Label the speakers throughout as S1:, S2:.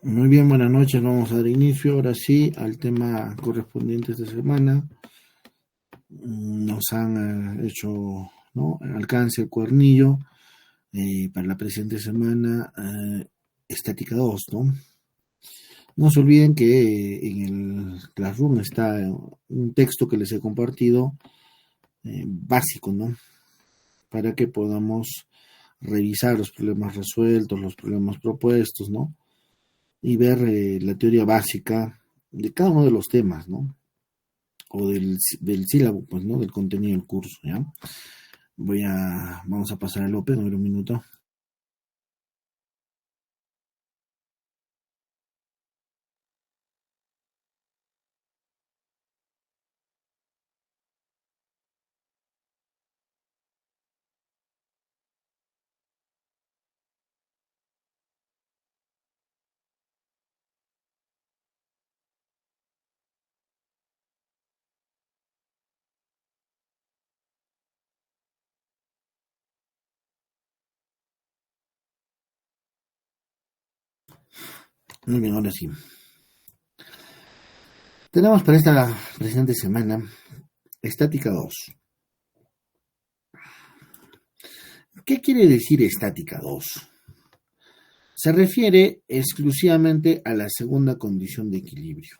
S1: Muy bien, buenas noches. Vamos a dar inicio ahora sí al tema correspondiente esta semana. Nos han hecho, ¿no?, alcance el cuernillo para la presente semana, estática 2, ¿no? No se olviden que en el Classroom está un texto que les he compartido, básico, ¿no? Para que podamos revisar los problemas resueltos, los problemas propuestos, ¿no? Y ver la teoría básica de cada uno de los temas, ¿no? O del sílabo, pues, ¿no? Del contenido del curso, ¿ya? Vamos a pasar al Open, a ver un minuto. Muy bien, ahora sí. Tenemos para esta presente semana estática 2. ¿Qué quiere decir estática 2? Se refiere exclusivamente a la segunda condición de equilibrio.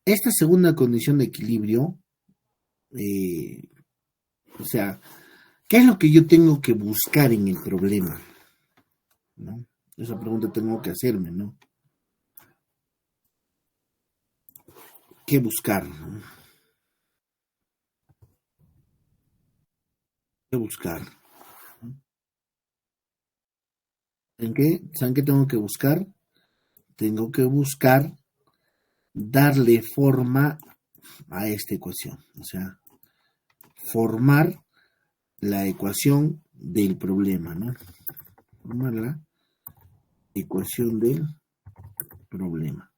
S1: Esta segunda condición de equilibrio, o sea, ¿qué es lo que yo tengo que buscar en el problema? ¿No? Esa pregunta tengo que hacerme, ¿no? ¿Qué buscar? ¿No? ¿Qué buscar? ¿Saben qué tengo que buscar? Tengo que buscar darle forma a esta ecuación, o sea, formar la ecuación del problema, ¿no? Formar la ecuación del problema.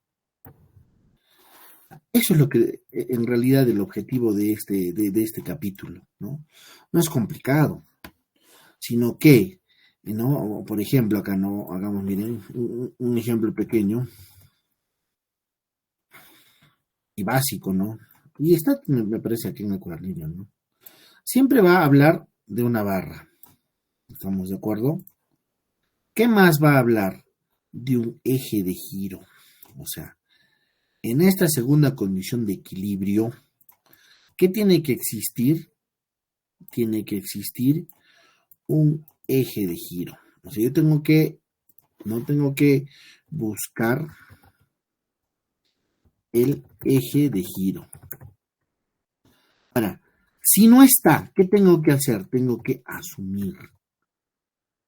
S1: Eso es lo que, en realidad, el objetivo de este capítulo, ¿no? No es complicado, sino que, ¿no? Por ejemplo, acá no hagamos, miren, un ejemplo pequeño y básico, ¿no? Y está, me parece, aquí en el cuadernillo, ¿no? Siempre va a hablar de una barra. ¿Estamos de acuerdo? ¿Qué más va a hablar? De un eje de giro. O sea, en esta segunda condición de equilibrio, ¿qué tiene que existir? Tiene que existir un eje de giro. O sea, no tengo que buscar el eje de giro. Ahora, si no está, ¿qué tengo que hacer? Tengo que asumir.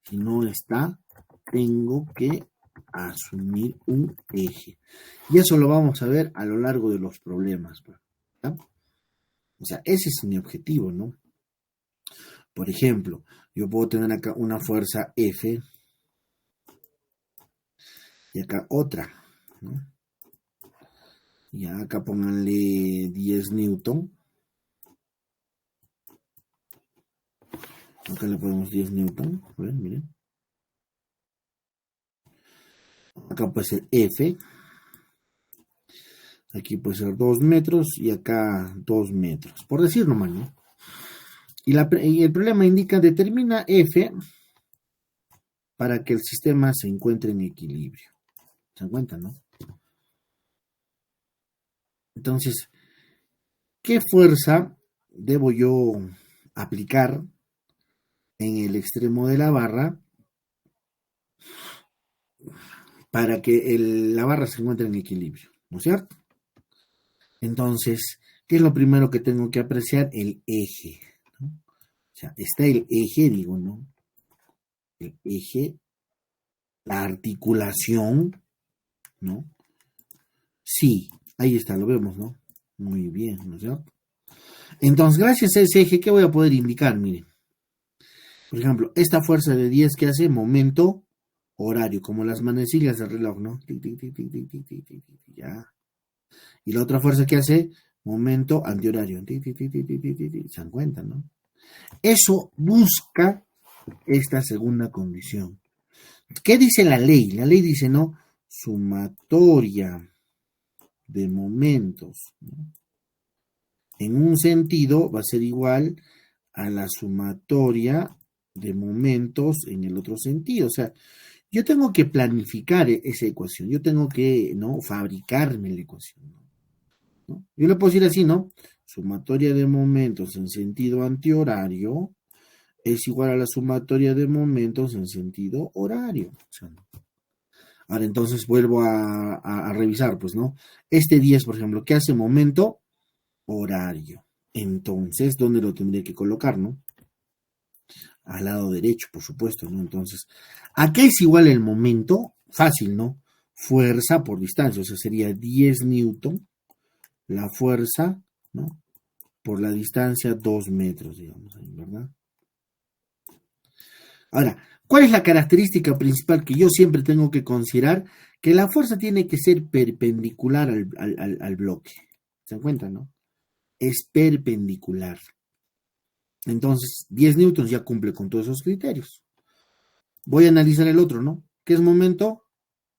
S1: Si no está, tengo que asumir un eje. Y eso lo vamos a ver a lo largo de los problemas, ¿ya? O sea, ese es mi objetivo, ¿no? Por ejemplo, yo puedo tener acá una fuerza F y acá otra, ¿no? Y acá pónganle 10 newton. Acá le ponemos 10 newton. A ver, miren. Acá puede ser F. Aquí puede ser 2 metros y acá 2 metros. Por decir nomás, ¿no? Y el problema indica, determina F para que el sistema se encuentre en equilibrio. ¿Se dan cuenta, no? Entonces, ¿qué fuerza debo yo aplicar en el extremo de la barra para que la barra se encuentre en equilibrio? ¿No es cierto? Entonces, ¿qué es lo primero que tengo que apreciar? El eje, ¿no? O sea, está el eje, digo, ¿no? El eje, la articulación, ¿no? Sí, ahí está, lo vemos, ¿no? Muy bien, ¿no es cierto? Entonces, gracias a ese eje, ¿qué voy a poder indicar? Miren, por ejemplo, esta fuerza de 10 que hace momento horario, como las manecillas del reloj, ¿no? Tic, tic, tic, tic, tic, tic, tic, tic, tic, ya. Y la otra fuerza que hace momento antihorario. Tic, tic, tic, tic, tic, tic, tic, se dan cuenta, ¿no? Eso busca esta segunda condición. ¿Qué dice la ley? La ley dice, ¿no? Sumatoria de momentos, ¿no? En un sentido va a ser igual a la sumatoria de momentos en el otro sentido. O sea, yo tengo que planificar esa ecuación, yo tengo que, ¿no? Fabricarme la ecuación, ¿no? Yo le puedo decir así, ¿no? Sumatoria de momentos en sentido antihorario es igual a la sumatoria de momentos en sentido horario. O sea, ¿no? Ahora entonces vuelvo a revisar, pues, ¿no? Este 10, por ejemplo, ¿qué hace momento? Horario. Entonces, ¿dónde lo tendría que colocar, no? Al lado derecho, por supuesto, ¿no? Entonces, ¿a qué es igual el momento? Fácil, ¿no? Fuerza por distancia, o sea, sería 10 newton, la fuerza, ¿no? Por la distancia 2 metros, digamos, ¿verdad? Ahora, ¿cuál es la característica principal que yo siempre tengo que considerar? Que la fuerza tiene que ser perpendicular al bloque. ¿Se dan cuenta, no? Es perpendicular. Entonces, 10 newtons ya cumple con todos esos criterios. Voy a analizar el otro, ¿no? ¿Qué es momento?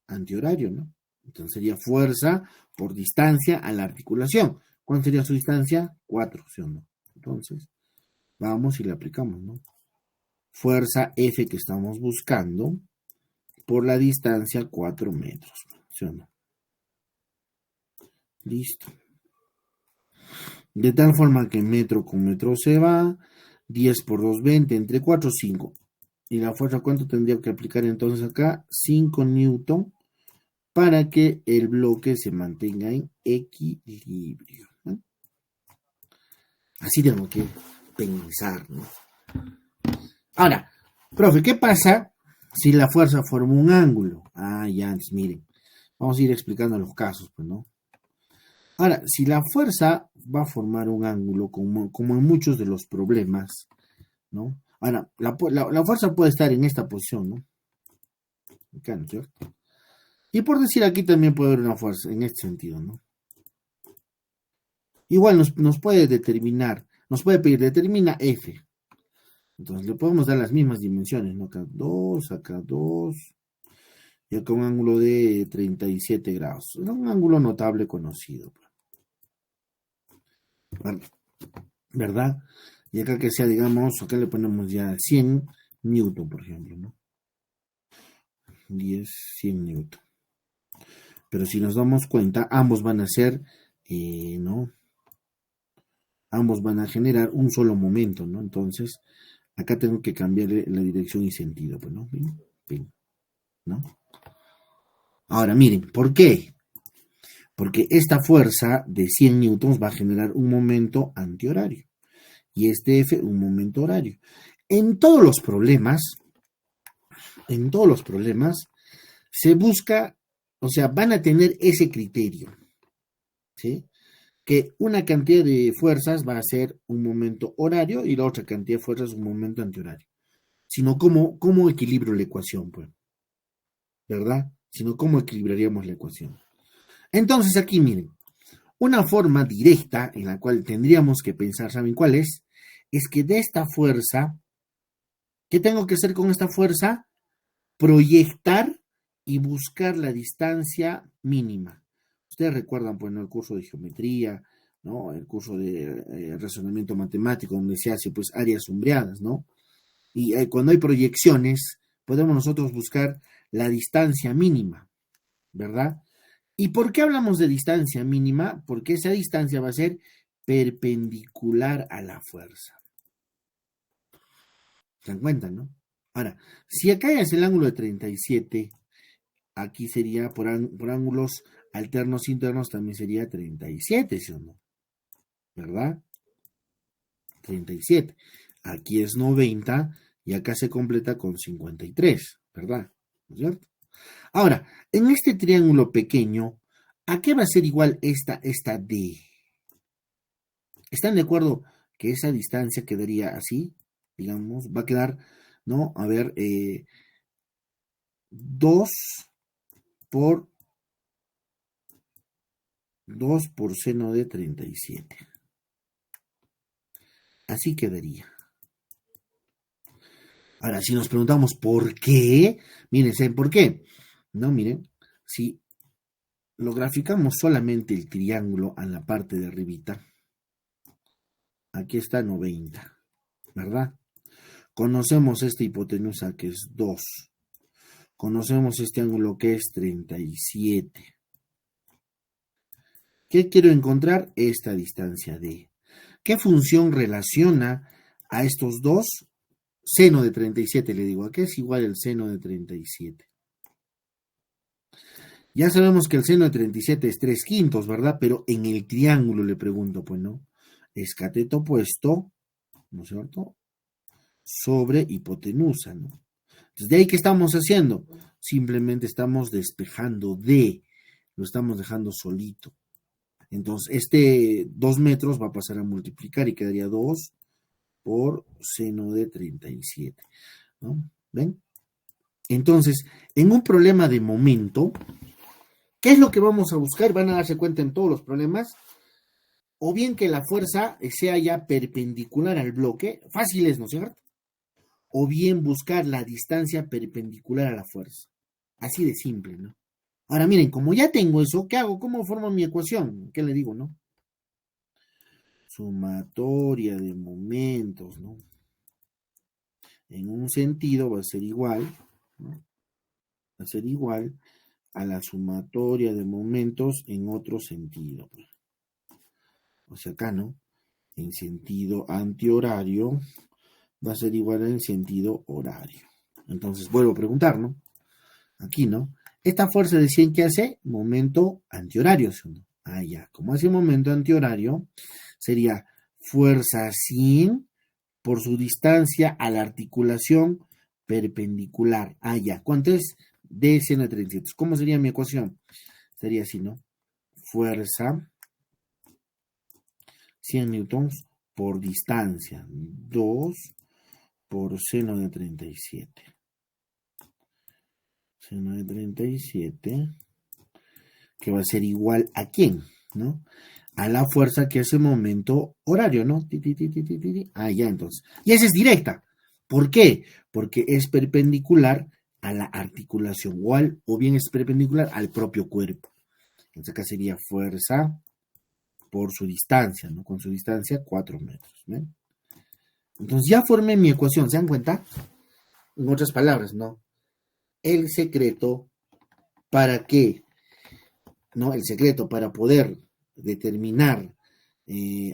S1: Antihorario, ¿no? Entonces sería fuerza por distancia a la articulación. ¿Cuál sería su distancia? 4, ¿sí o no? Entonces, vamos y le aplicamos, ¿no? Fuerza F que estamos buscando por la distancia 4 metros, ¿sí o no? Listo. De tal forma que metro con metro se va, 10 por 2, 20, entre 4, 5. ¿Y la fuerza cuánto tendría que aplicar entonces acá? 5 newton para que el bloque se mantenga en equilibrio, ¿no? Así tengo que pensar, ¿no? Ahora, profe, ¿qué pasa si la fuerza forma un ángulo? Ah, ya, miren, vamos a ir explicando los casos, pues, ¿no? Ahora, si la fuerza va a formar un ángulo, como en muchos de los problemas, ¿no? Ahora, la fuerza puede estar en esta posición, ¿no? Acá, ¿no es cierto? Y por decir aquí también puede haber una fuerza en este sentido, ¿no? Igual nos puede determinar, nos puede pedir, determina F. Entonces le podemos dar las mismas dimensiones, ¿no? Acá 2, y acá un ángulo de 37 grados. Un ángulo notable conocido, ¿verdad? Y acá que sea, digamos, acá le ponemos ya 100 newton, por ejemplo, ¿no? 10, 100 newton. Pero si nos damos cuenta, ambos van a ser, ¿no? Ambos van a generar un solo momento, ¿no? Entonces, acá tengo que cambiarle la dirección y sentido, pues, ¿no? Bien, bien, ¿no? Ahora, miren, ¿por qué? Porque esta fuerza de 100 newtons va a generar un momento antihorario y este F un momento horario. En todos los problemas, se busca, o sea, van a tener ese criterio, ¿sí? Que una cantidad de fuerzas va a ser un momento horario y la otra cantidad de fuerzas un momento antihorario. Sino cómo equilibro la ecuación, pues, ¿verdad? Sino cómo equilibraríamos la ecuación. Entonces aquí miren, una forma directa en la cual tendríamos que pensar, ¿saben cuál es? Es que de esta fuerza, ¿qué tengo que hacer con esta fuerza? Proyectar y buscar la distancia mínima. Ustedes recuerdan, pues, ¿no? El curso de geometría, ¿no? El curso de razonamiento matemático, donde se hace, pues, áreas sombreadas, ¿no? Y cuando hay proyecciones, podemos nosotros buscar la distancia mínima, ¿verdad? ¿Y por qué hablamos de distancia mínima? Porque esa distancia va a ser perpendicular a la fuerza. ¿Se dan cuenta, no? Ahora, si acá es el ángulo de 37, aquí sería por ángulos alternos internos también sería 37, ¿sí o no? ¿Verdad? 37. Aquí es 90 y acá se completa con 53, ¿verdad? ¿No es cierto? Ahora, en este triángulo pequeño, ¿a qué va a ser igual esta D? ¿Están de acuerdo que esa distancia quedaría así? Digamos, va a quedar, ¿no? A ver, 2 por 2 por seno de 37. Así quedaría. Ahora, si nos preguntamos por qué, miren, ¿saben por qué? No, miren, si lo graficamos solamente el triángulo en la parte de arribita, aquí está 90, ¿verdad? Conocemos esta hipotenusa que es 2. Conocemos este ángulo que es 37. ¿Qué quiero encontrar? Esta distancia D. ¿Qué función relaciona a estos dos? Seno de 37, le digo. ¿A qué es igual el seno de 37? Ya sabemos que el seno de 37 es 3 quintos, ¿verdad? Pero en el triángulo le pregunto, pues no. Es cateto opuesto, ¿no es cierto? Sobre hipotenusa, ¿no? Entonces, ¿de ahí qué estamos haciendo? Simplemente estamos despejando D. Lo estamos dejando solito. Entonces, este 2 metros va a pasar a multiplicar y quedaría 2 por seno de 37, ¿no? ¿Ven? Entonces, en un problema de momento, ¿qué es lo que vamos a buscar? Van a darse cuenta en todos los problemas. O bien que la fuerza sea ya perpendicular al bloque, fácil es, ¿no es cierto? O bien buscar la distancia perpendicular a la fuerza. Así de simple, ¿no? Ahora miren, como ya tengo eso, ¿qué hago? ¿Cómo formo mi ecuación? ¿Qué le digo, no? Sumatoria de momentos, ¿no? En un sentido va a ser igual, ¿no? Va a ser igual a la sumatoria de momentos en otro sentido. O sea, acá, ¿no? En sentido antihorario va a ser igual en sentido horario. Entonces, vuelvo a preguntar, ¿no? Aquí, ¿no? Esta fuerza de 100, ¿qué hace? Momento antihorario, ¿no? Ah, ya. Como hace momento antihorario, sería fuerza 100 por su distancia a la articulación perpendicular. Ah, ya. ¿Cuánto es? D seno de 37. ¿Cómo sería mi ecuación? Sería así, ¿no? Fuerza 100 newtons por distancia. 2 por seno de 37. Seno de 37, que va a ser igual a quién, ¿no? A la fuerza que es el momento horario, ¿no? Ah, ya, entonces. Y esa es directa. ¿Por qué? Porque es perpendicular a la articulación o bien es perpendicular al propio cuerpo. Entonces acá sería fuerza por su distancia, ¿no? Con su distancia 4 metros. ¿Ven? Entonces ya formé mi ecuación, ¿se dan cuenta? En otras palabras, ¿no? El secreto para qué, ¿no? El secreto para poder determinar,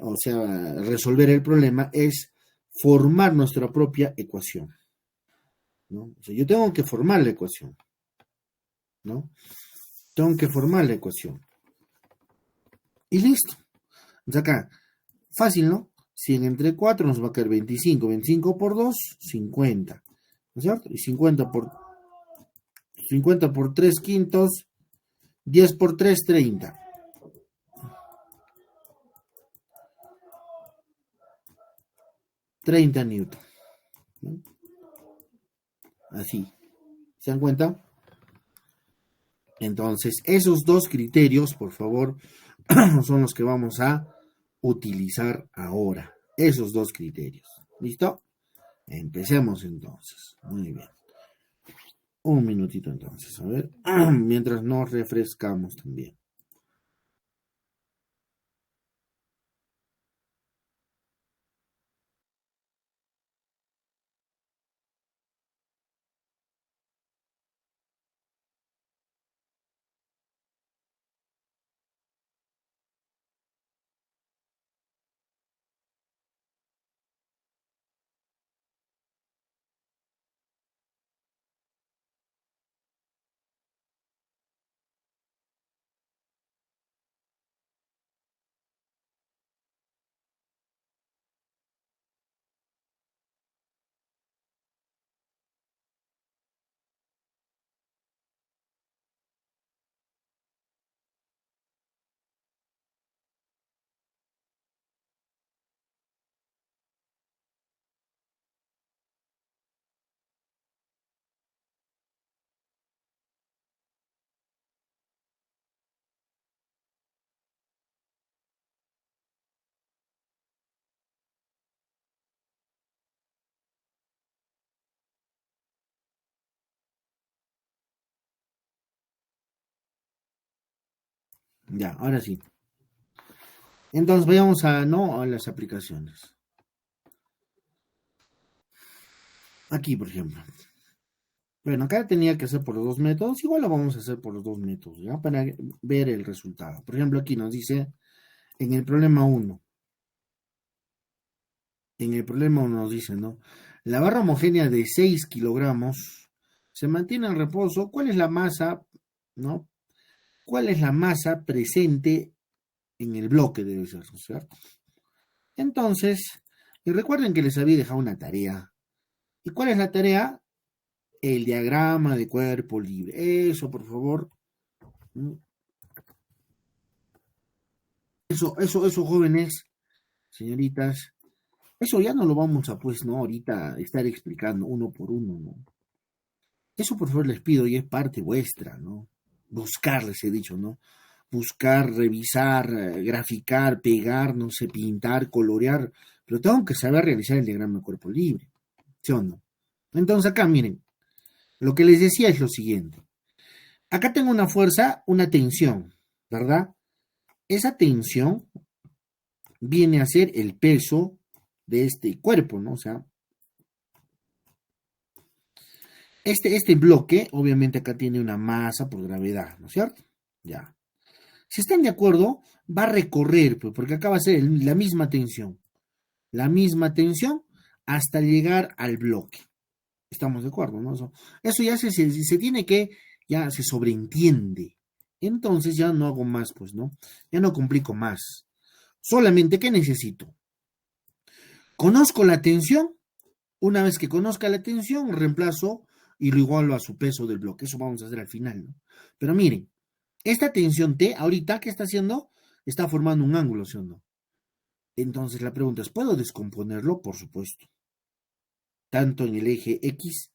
S1: o sea, resolver el problema es formar nuestra propia ecuación, ¿no? O sea, yo tengo que formar la ecuación, ¿no? Tengo que formar la ecuación. Y listo. Entonces acá, fácil, ¿no? 100 entre 4 nos va a quedar 25. 25 por 2, 50. ¿No es cierto? Y 50 por 3 quintos, 10 por 3, 30. 30 newton, ¿no? Así. ¿Se dan cuenta? Entonces, esos dos criterios, por favor, son los que vamos a utilizar ahora. Esos dos criterios. ¿Listo? Empecemos entonces. Muy bien. Un minutito entonces, a ver. Mientras nos refrescamos también. Ya, ahora sí. Entonces vayamos a las aplicaciones. Aquí, por ejemplo. Bueno, acá tenía que hacer por los dos métodos. Igual lo vamos a hacer por los dos métodos, ¿ya? Para ver el resultado. Por ejemplo, aquí nos dice, en el problema uno. En el problema uno nos dice, ¿no? La barra homogénea de 6 kilogramos se mantiene en reposo. ¿Cuál es la masa, no? ¿Cuál es la masa presente en el bloque? Debe ser, ¿no es cierto? Entonces, y recuerden que les había dejado una tarea. ¿Y cuál es la tarea? El diagrama de cuerpo libre. Eso, por favor. Eso, jóvenes, señoritas. Eso ya no lo vamos a, pues, no, ahorita estar explicando uno por uno, ¿no? Eso, por favor, les pido y es parte vuestra, ¿no? Buscar, les he dicho, ¿no? Buscar, revisar, graficar, pegar, no sé, pintar, colorear, pero tengo que saber realizar el diagrama de cuerpo libre, ¿sí o no? Entonces acá, miren, lo que les decía es lo siguiente. Acá tengo una fuerza, una tensión, ¿verdad? Esa tensión viene a ser el peso de este cuerpo, ¿no? O sea, este bloque, obviamente acá tiene una masa por gravedad, ¿no es cierto? Ya. Si están de acuerdo, va a recorrer, pues, porque acá va a ser la misma tensión hasta llegar al bloque. Estamos de acuerdo, ¿no? Eso ya se tiene que, ya se sobreentiende. Entonces ya no hago más, pues, ¿no? Ya no complico más. Solamente, ¿qué necesito? Conozco la tensión. Una vez que conozca la tensión, reemplazo y lo igualo a su peso del bloque. Eso vamos a hacer al final, ¿no? Pero miren, esta tensión T, ahorita, ¿qué está haciendo? Está formando un ángulo, ¿sí o no? Entonces la pregunta es, ¿puedo descomponerlo? Por supuesto. Tanto en el eje X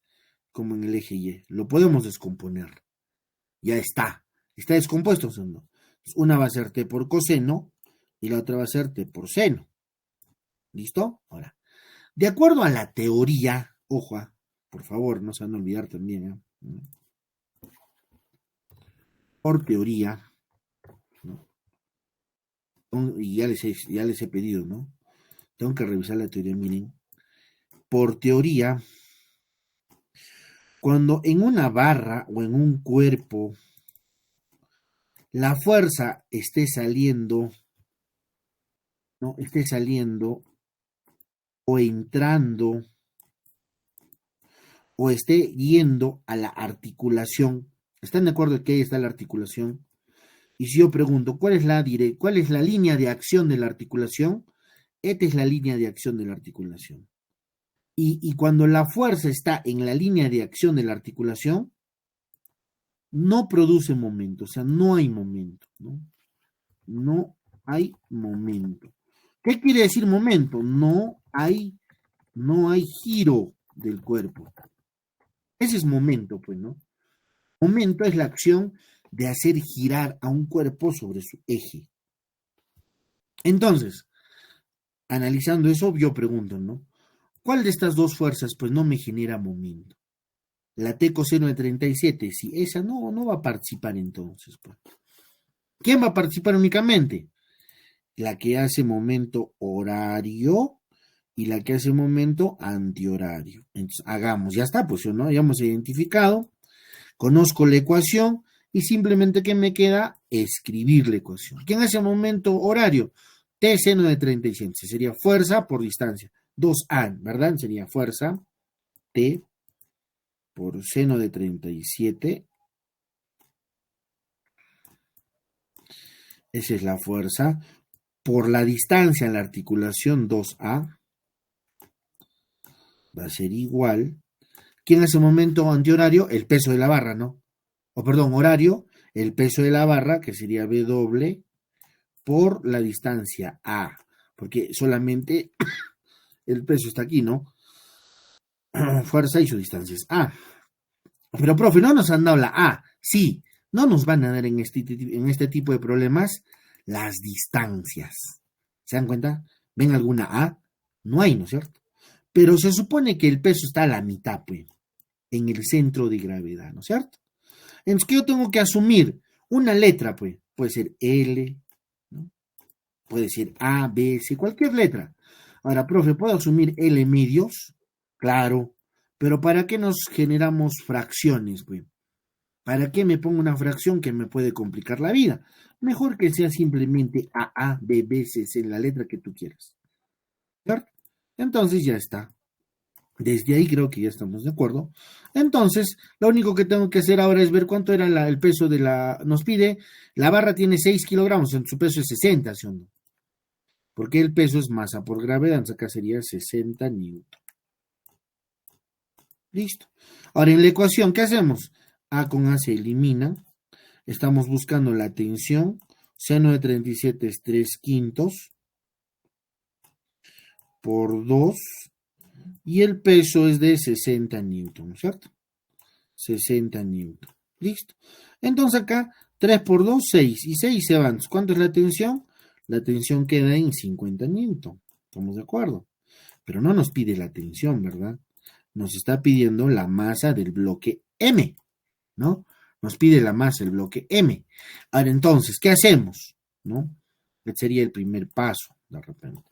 S1: como en el eje Y. Lo podemos descomponer. Ya está. Está descompuesto, ¿sí o no? Una va a ser T por coseno y la otra va a ser T por seno. ¿Listo? Ahora, de acuerdo a la teoría, ojo, por favor, no se van a olvidar también, por teoría, ¿no? Y ya les he pedido, ¿no? Tengo que revisar la teoría, miren. Por teoría, cuando en una barra o en un cuerpo la fuerza esté saliendo, ¿no? Esté saliendo o entrando o esté yendo a la articulación. ¿Están de acuerdo que ahí está la articulación? Y si yo pregunto, ¿cuál es la línea de acción de la articulación? Esta es la línea de acción de la articulación. Y cuando la fuerza está en la línea de acción de la articulación, no produce momento, o sea, no hay momento, ¿no? No hay momento. ¿Qué quiere decir momento? No hay giro del cuerpo. Ese es momento, pues, ¿no? Momento es la acción de hacer girar a un cuerpo sobre su eje. Entonces, analizando eso, yo pregunto, ¿no? ¿Cuál de estas dos fuerzas, pues, no me genera momento? La T coseno de 37, si esa no va a participar entonces, pues. ¿Quién va a participar únicamente? La que hace momento horario y la que hace momento antihorario. Entonces, hagamos, ya está, pues, ¿no? Ya hemos identificado, conozco la ecuación y simplemente que me queda escribir la ecuación. ¿Quién hace momento horario? T seno de 37, sería fuerza por distancia. 2A, ¿verdad? Sería fuerza T por seno de 37. Esa es la fuerza. Por la distancia en la articulación 2A va a ser igual. ¿Quién hace momento antihorario? El peso de la barra, ¿no? O perdón, horario, el peso de la barra, que sería W, por la distancia A. Porque solamente el peso está aquí, ¿no? Fuerza y su distancia es A. Pero, profe, no nos han dado la A. Sí, no nos van a dar en este tipo de problemas las distancias. ¿Se dan cuenta? ¿Ven alguna A? No hay, ¿no es cierto? Pero se supone que el peso está a la mitad, pues, en el centro de gravedad, ¿no es cierto? Entonces, ¿qué yo tengo que asumir? Una letra, pues. puede ser L, ¿no? Puede ser A, B, C, cualquier letra. Ahora, profe, ¿puedo asumir L medios? Claro, pero ¿para qué nos generamos fracciones, pues? ¿Para qué me pongo una fracción que me puede complicar la vida? Mejor que sea simplemente A, B, B, C, C, la letra que tú quieras. ¿Cierto? Entonces ya está. Desde ahí creo que ya estamos de acuerdo. Entonces, lo único que tengo que hacer ahora es ver cuánto era el peso de la... Nos pide, la barra tiene 6 kilogramos, en su peso es 60, ¿sí o no? Porque el peso es masa por gravedad, entonces acá sería 60 newton. Listo. Ahora en la ecuación, ¿qué hacemos? A con A se elimina. Estamos buscando la tensión. Seno de 37 es 3 quintos por 2. Y el peso es de 60 newton, ¿cierto? 60 newton. Listo. Entonces acá 3 por 2, 6. Y 6 se van. ¿Cuánto es la tensión? La tensión queda en 50 newton. ¿Estamos de acuerdo? Pero no nos pide la tensión, ¿verdad? Nos está pidiendo la masa del bloque M, ¿no? Nos pide la masa del bloque M. Ahora, entonces, ¿qué hacemos? ¿No? Este sería el primer paso, de repente.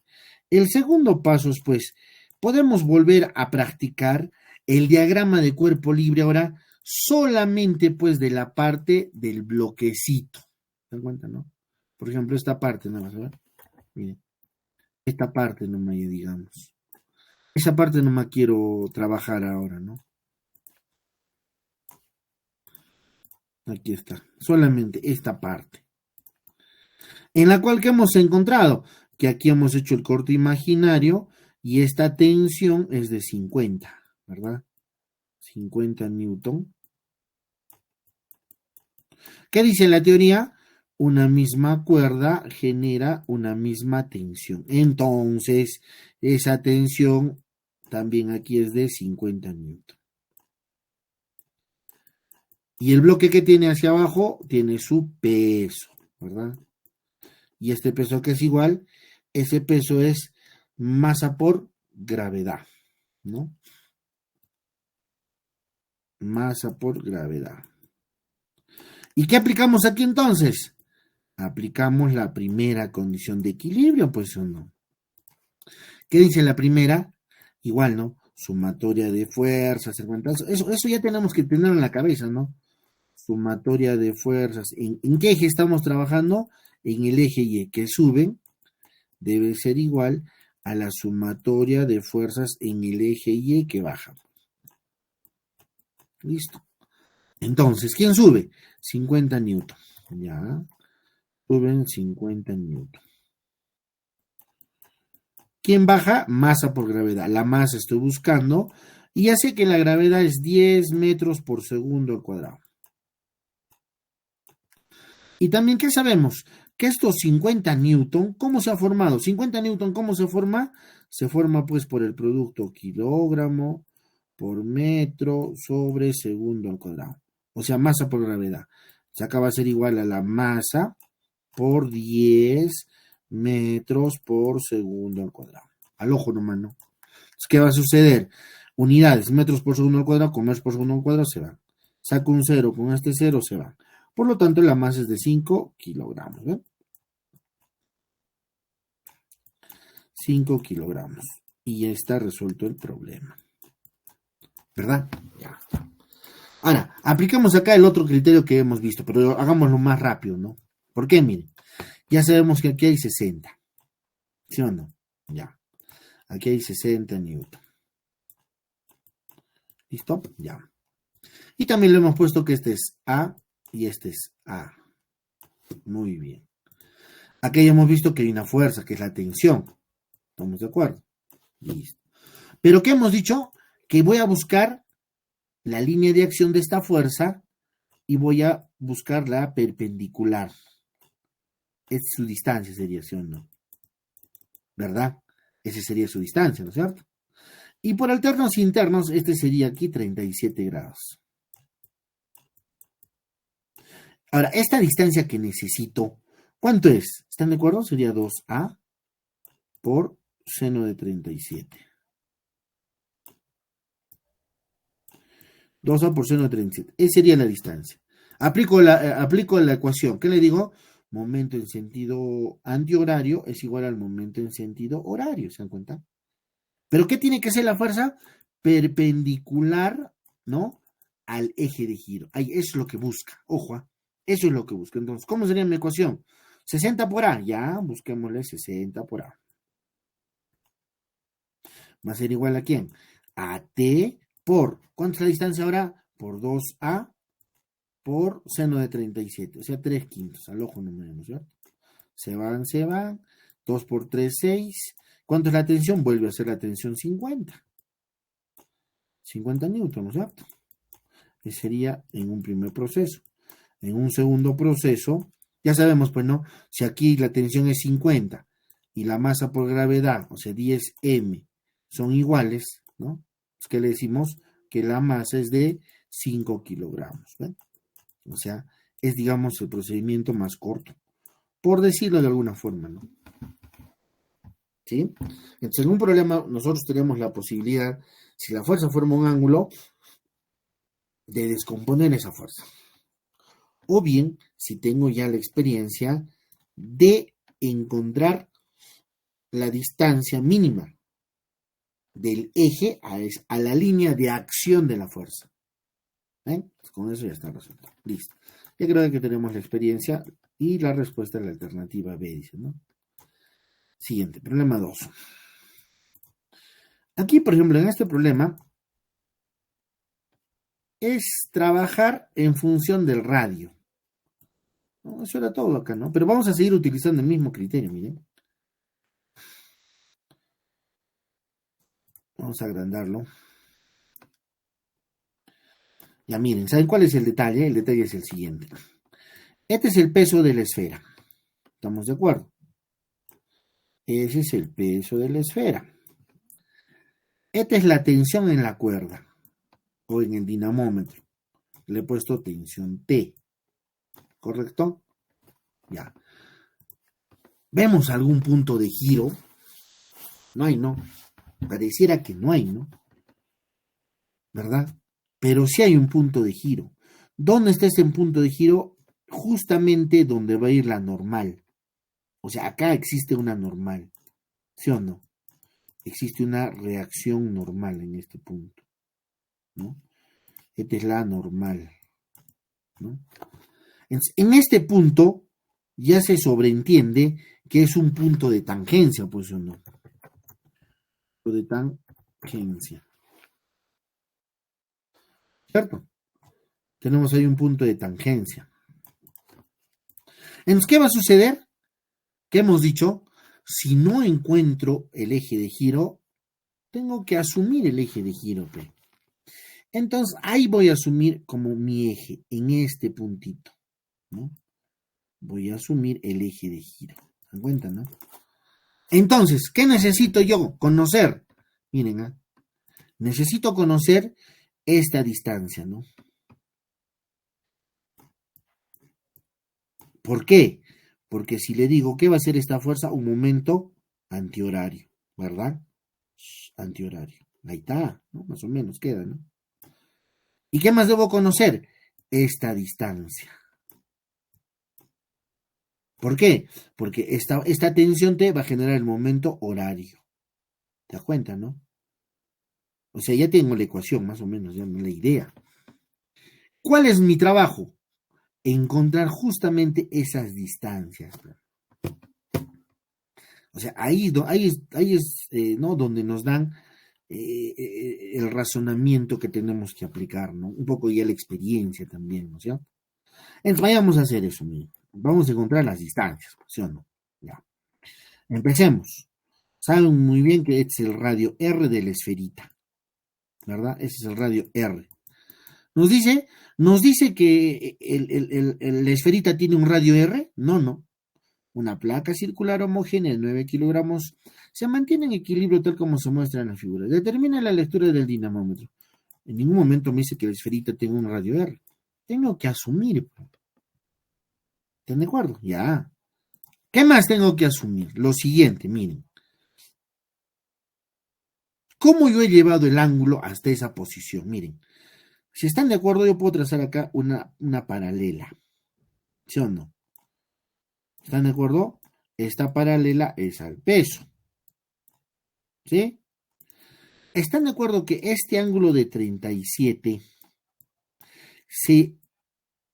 S1: El segundo paso es, pues, podemos volver a practicar el diagrama de cuerpo libre ahora solamente, pues, de la parte del bloquecito. ¿Se dan cuenta, no? Por ejemplo, esta parte, nada más, ¿verdad? Miren, esta parte nomás, digamos. Esa parte nomás quiero trabajar ahora, ¿no? Aquí está, solamente esta parte. En la cual que hemos encontrado que aquí hemos hecho el corte imaginario y esta tensión es de 50, ¿verdad? 50 newton. ¿Qué dice la teoría? Una misma cuerda genera una misma tensión. Entonces, esa tensión también aquí es de 50 newton. Y el bloque que tiene hacia abajo tiene su peso, ¿verdad? Y este peso que es igual, ese peso es masa por gravedad, ¿no? Masa por gravedad. ¿Y qué aplicamos aquí entonces? Aplicamos la primera condición de equilibrio, pues o no. ¿Qué dice la primera? Igual, ¿no? Sumatoria de fuerzas, eso ya tenemos que tenerlo en la cabeza, ¿no? Sumatoria de fuerzas. ¿En qué eje estamos trabajando? En el eje Y, que suben, debe ser igual a la sumatoria de fuerzas en el eje Y que baja. Listo. Entonces, ¿quién sube? 50 newton. Ya. Suben 50 newton. ¿Quién baja? Masa por gravedad. La masa estoy buscando. Y ya sé que la gravedad es 10 metros por segundo al cuadrado. Y también, ¿qué sabemos? Que estos 50 newton, ¿cómo se ha formado? 50 newton, ¿cómo se forma? Se forma pues por el producto kilogramo por metro sobre segundo al cuadrado. O sea, masa por gravedad. Se acaba de ser igual a la masa por 10 metros por segundo al cuadrado. Al ojo nomás, ¿no? Entonces, ¿qué va a suceder? Unidades, metros por segundo al cuadrado con metros por segundo al cuadrado se van. Saco un cero con este cero, se van. Por lo tanto, la masa es de 5 kilogramos. ¿Ven? 5 kilogramos. Y ya está resuelto el problema. ¿Verdad? Ya. Ahora, aplicamos acá el otro criterio que hemos visto, pero hagámoslo más rápido, ¿no? ¿Por qué? Miren, ya sabemos que aquí hay 60. ¿Sí o no? Ya. Aquí hay 60 newton. ¿Listo? Ya. Y también le hemos puesto que este es A y este es A. Muy bien. Aquí ya hemos visto que hay una fuerza, que es la tensión. ¿Estamos de acuerdo? Listo. Pero ¿qué hemos dicho? Que voy a buscar la línea de acción de esta fuerza y voy a buscar la perpendicular. Es su distancia, sería, ¿sí o no? ¿Verdad? Esa sería su distancia, ¿no es cierto? Y por alternos internos, este sería aquí 37 grados. Ahora, esta distancia que necesito, ¿cuánto es? ¿Están de acuerdo? Sería 2A por seno de 37. 2A por seno de 37. Esa sería la distancia. Aplico la ecuación. ¿Qué le digo? momento en sentido antihorario es igual al momento en sentido horario, ¿se dan cuenta? ¿Pero qué tiene que ser la fuerza? Perpendicular, ¿no? Al eje de giro. Ahí, eso es lo que busca. Ojo, eso es lo que busca. Entonces, ¿cómo sería mi ecuación? 60 por A, ya, busquémosle 60 por A. Va a ser igual a quién? A T por, ¿cuánto es la distancia ahora? Por 2A por seno de 37, o sea, 3 quintos, al ojo número, ¿no es cierto? Se van, 2 por 3, 6. ¿Cuánto es la tensión? Vuelve a ser la tensión 50. 50 newton, ¿no es cierto? Ese sería en un primer proceso. En un segundo proceso, ya sabemos, pues, ¿no? Si aquí la tensión es 50 y la masa por gravedad, o sea, 10m, son iguales, ¿no? Es que le decimos que la masa es de 5 kilogramos, ¿ven? O sea, es, digamos, el procedimiento más corto, por decirlo de alguna forma, ¿no? ¿Sí? Entonces, en un problema, nosotros tenemos la posibilidad, si la fuerza forma un ángulo, de descomponer esa fuerza. O bien, si tengo ya la experiencia de encontrar la distancia mínima del eje a la línea de acción de la fuerza. ¿Ven? Pues con eso ya está resuelto. Listo. Ya creo que tenemos la experiencia y la respuesta es la alternativa B, dice, ¿no? Siguiente, problema 2. Aquí, por ejemplo, en este problema es trabajar en función del radio. ¿No? Eso era todo acá, ¿no? Pero vamos a seguir utilizando el mismo criterio, miren. Vamos a agrandarlo. Ya miren, ¿saben cuál es el detalle? El detalle es el siguiente. Este es el peso de la esfera. ¿Estamos de acuerdo? Ese es el peso de la esfera. Esta es la tensión en la cuerda o en el dinamómetro. Le he puesto tensión T. ¿Correcto? Ya. ¿Vemos algún punto de giro? No hay, ¿no? Pareciera que no hay, ¿no? ¿Verdad? Pero sí hay un punto de giro. ¿Dónde está ese punto de giro? Justamente donde va a ir la normal. O sea, acá existe una normal. ¿Sí o no? Existe una reacción normal en este punto, ¿no? Esta es la normal, ¿no? En este punto ya se sobreentiende que es un punto de tangencia, pues o no. De tangencia. ¿Cierto? Tenemos ahí un punto de tangencia. Entonces, ¿qué va a suceder? ¿Qué hemos dicho? Si no encuentro el eje de giro, tengo que asumir el eje de giro, P. Entonces, ahí voy a asumir como mi eje, en este puntito, ¿no? Voy a asumir el eje de giro. ¿Se dan cuenta, no? Entonces, ¿qué necesito yo? Conocer. Miren, ¿eh? Necesito conocer esta distancia, ¿no? ¿Por qué? Porque si le digo, ¿qué va a ser esta fuerza? Un momento antihorario, ¿verdad? Antihorario. Ahí está, ¿no? Más o menos queda, ¿no? ¿Y qué más debo conocer? Esta distancia. ¿Por qué? Porque esta tensión T va a generar el momento horario. ¿Te das cuenta, no? O sea, ya tengo la ecuación, más o menos, ya la idea. ¿Cuál es mi trabajo? Encontrar justamente esas distancias. O sea, ahí es ¿no? Donde nos dan el razonamiento que tenemos que aplicar, ¿no? Un poco ya la experiencia también, ¿no es cierto? Entonces, vayamos a hacer eso, miren. Vamos a encontrar las distancias, ¿sí o no? Ya. Empecemos. Saben muy bien que este es el radio R de la esferita, ¿verdad? Ese es el radio R. Nos dice que la esferita tiene un radio R. No. Una placa circular homogénea de 9 kilogramos se mantiene en equilibrio tal como se muestra en la figura. Determina la lectura del dinamómetro. En ningún momento me dice que la esferita tenga un radio R. Tengo que asumir. ¿Están de acuerdo? Ya. ¿Qué más tengo que asumir? Lo siguiente, miren. ¿Cómo yo he llevado el ángulo hasta esa posición? Miren. Si están de acuerdo, yo puedo trazar acá una paralela. ¿Sí o no? ¿Están de acuerdo? Esta paralela es al peso. ¿Sí? ¿Están de acuerdo que este ángulo de 37 se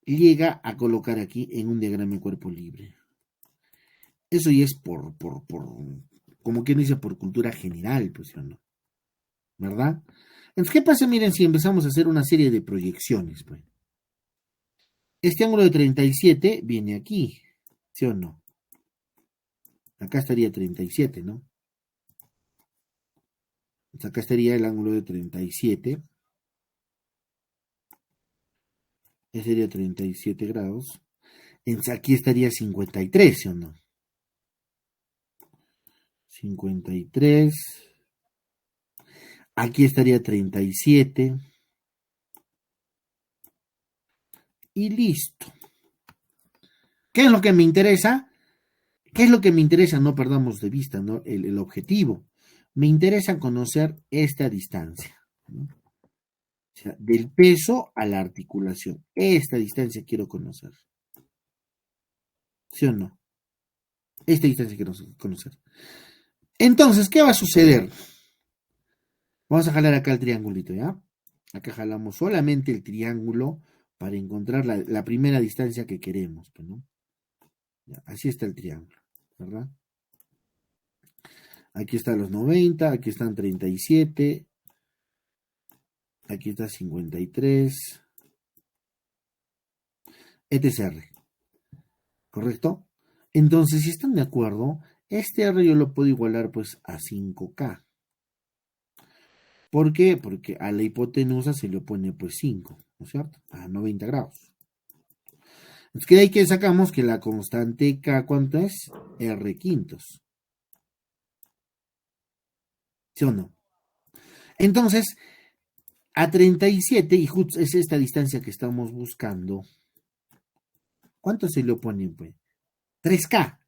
S1: llega a colocar aquí en un diagrama de cuerpo libre? Eso ya es como quien dice, por cultura general, pues, ¿no? ¿Verdad? Entonces, ¿qué pasa? Miren, si empezamos a hacer una serie de proyecciones, pues. Este ángulo de 37 viene aquí, ¿sí o no? Acá estaría 37, ¿no? Entonces, acá estaría el ángulo de 37. Ese sería 37 grados. Entonces, aquí estaría 53, ¿sí o no? 53. Aquí estaría 37. Y listo. ¿Qué es lo que me interesa? ¿Qué es lo que me interesa? No perdamos de vista, ¿no? El objetivo. Me interesa conocer esta distancia, ¿no? O sea, del peso a la articulación. Esta distancia quiero conocer. ¿Sí o no? Esta distancia quiero conocer. Entonces, ¿qué va a suceder? Vamos a jalar acá el triangulito, ¿ya? Acá jalamos solamente el triángulo para encontrar la primera distancia que queremos, pues, ¿no? Ya, así está el triángulo, ¿verdad? Aquí están los 90, aquí están 37, aquí está 53, etc. ¿Correcto? Entonces, si están de acuerdo, este R yo lo puedo igualar pues a 5K. ¿Por qué? Porque a la hipotenusa se le opone pues 5, ¿no es cierto? A 90 grados. Es que de ahí que sacamos que la constante K, ¿cuánto es? R quintos. ¿Sí o no? Entonces, a 37, y justo es esta distancia que estamos buscando, ¿cuánto se le opone? Pues 3K.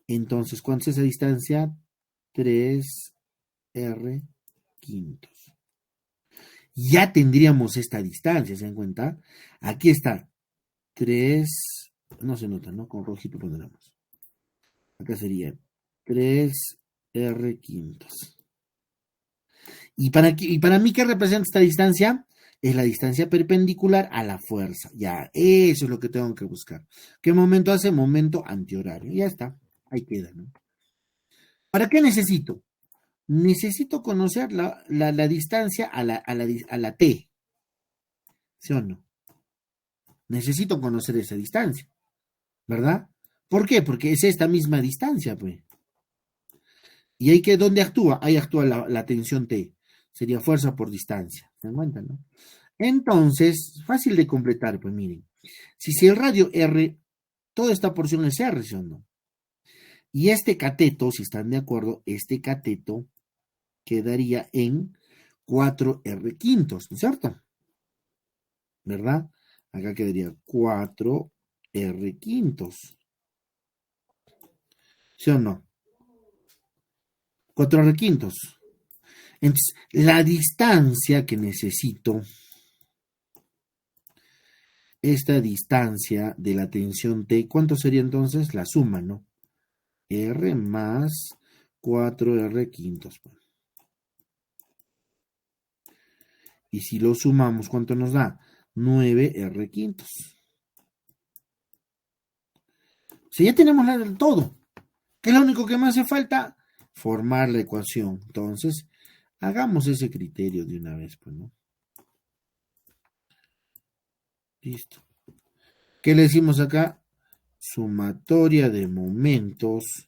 S1: Entonces, ¿cuánto es esa distancia? 3R quintos. Ya tendríamos esta distancia, ¿se dan cuenta? Aquí está 3, no se nota, ¿no? Con rojito pondremos. Acá sería 3R quintos. Y para mí, ¿qué representa esta distancia? Es la distancia perpendicular a la fuerza. Ya, eso es lo que tengo que buscar. ¿Qué momento hace? Momento antihorario. Ya está, ahí queda, ¿no? ¿Para qué necesito? Necesito conocer la distancia a la T, ¿sí o no? Necesito conocer esa distancia, ¿verdad? ¿Por qué? Porque es esta misma distancia, pues. Y ahí que, ¿dónde actúa? Ahí actúa la tensión T. Sería fuerza por distancia. ¿Se dan cuenta, no? Entonces, fácil de completar, pues miren. Si el radio R, toda esta porción es R, ¿sí o no? Y este cateto, si están de acuerdo, este cateto quedaría en 4R quintos, ¿no es cierto? ¿Verdad? Acá quedaría 4R quintos. ¿Sí o no? 4R quintos. Entonces, la distancia que necesito, esta distancia de la tensión T, ¿cuánto sería entonces? La suma, ¿no? R más 4R quintos. Y si lo sumamos, ¿cuánto nos da? 9R quintos. O sea, ya tenemos todo. ¿Qué es lo único que me hace falta? Formar la ecuación. Entonces, hagamos ese criterio de una vez, pues, ¿no? Listo. ¿Qué le decimos acá? Sumatoria de momentos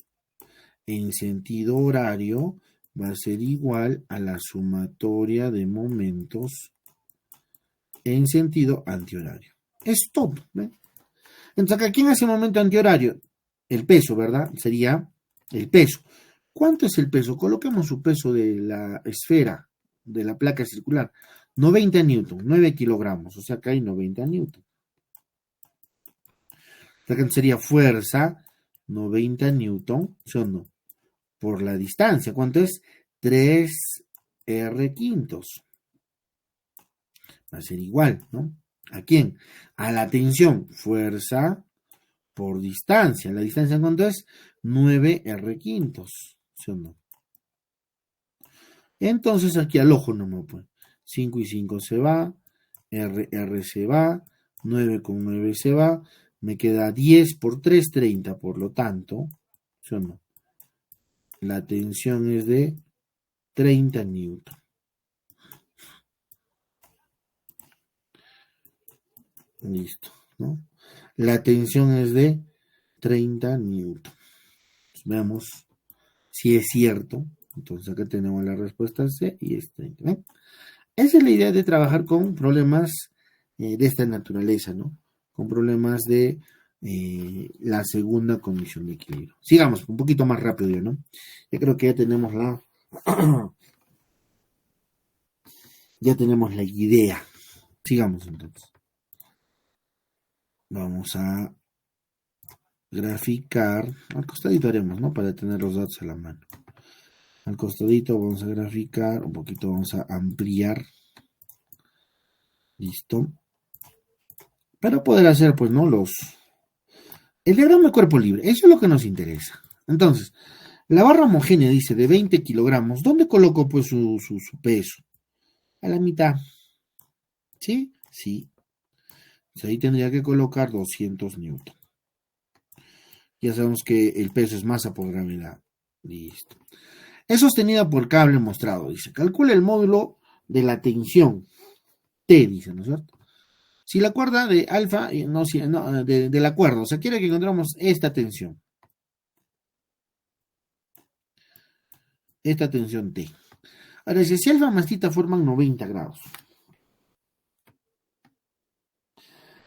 S1: en sentido horario va a ser igual a la sumatoria de momentos en sentido antihorario. Es todo. ¿Ven? Entonces, acá, ¿quién hace momento antihorario? El peso, ¿verdad? Sería el peso. ¿Cuánto es el peso? Coloquemos su peso de la esfera, de la placa circular. 90 newton, 9 kilogramos. O sea, acá hay 90 newton. Acá sería fuerza, 90 newton, ¿sí o no? Por la distancia. ¿Cuánto es? 3R quintos. Va a ser igual, ¿no? ¿A quién? A la tensión. Fuerza por distancia. ¿La distancia cuánto es? 9r quintos, ¿sí o no? Entonces aquí al ojo no me pues. 5 y 5 se va, r se va, 9 con 9 se va, me queda 10 por 3, 30, por lo tanto, ¿sí o no? La tensión es de 30 newton. Listo, ¿no? La tensión es de 30 newton. Veamos si es cierto. Entonces acá tenemos la respuesta C y es 30. ¿Eh? Esa es la idea de trabajar con problemas de esta naturaleza, ¿no? Con problemas de la segunda condición de equilibrio. Sigamos, un poquito más rápido ya, ¿no? Yo creo que ya tenemos ya tenemos la idea. Sigamos entonces. Vamos a graficar. Al costadito haremos, ¿no? Para tener los datos a la mano. Al costadito vamos a graficar, un poquito vamos a ampliar. Listo. Para poder hacer, pues, ¿no? El diagrama de cuerpo libre. Eso es lo que nos interesa. Entonces, la barra homogénea dice de 20 kilogramos. ¿Dónde coloco, pues, su peso? A la mitad. ¿Sí? Sí. Pues ahí tendría que colocar 200 newton. Ya sabemos que el peso es masa por gravedad. Listo. Es sostenida por cable mostrado, dice. Calcula el módulo de la tensión. T, dice, ¿no es cierto? Si la cuerda de alfa, de la cuerda, o sea, quiere que encontremos esta tensión. Esta tensión T. Ahora dice, si alfa más tita forman 90 grados.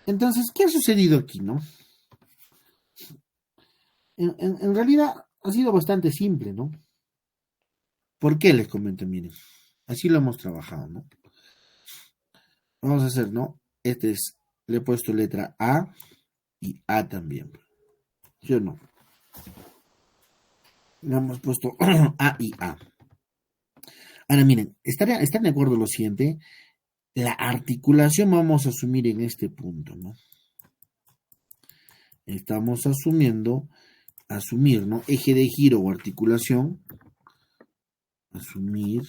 S1: Entonces, ¿qué ha sucedido aquí, no? En realidad ha sido bastante simple, ¿no? ¿Por qué les comento? Miren, así lo hemos trabajado, ¿no? Vamos a hacer, ¿no? Le he puesto letra A y A también. ¿Sí o no? Le hemos puesto A y A. Ahora miren, ¿están de acuerdo lo siguiente? La articulación vamos a asumir en este punto, ¿no? Estamos asumir, ¿no? Eje de giro o articulación. Asumir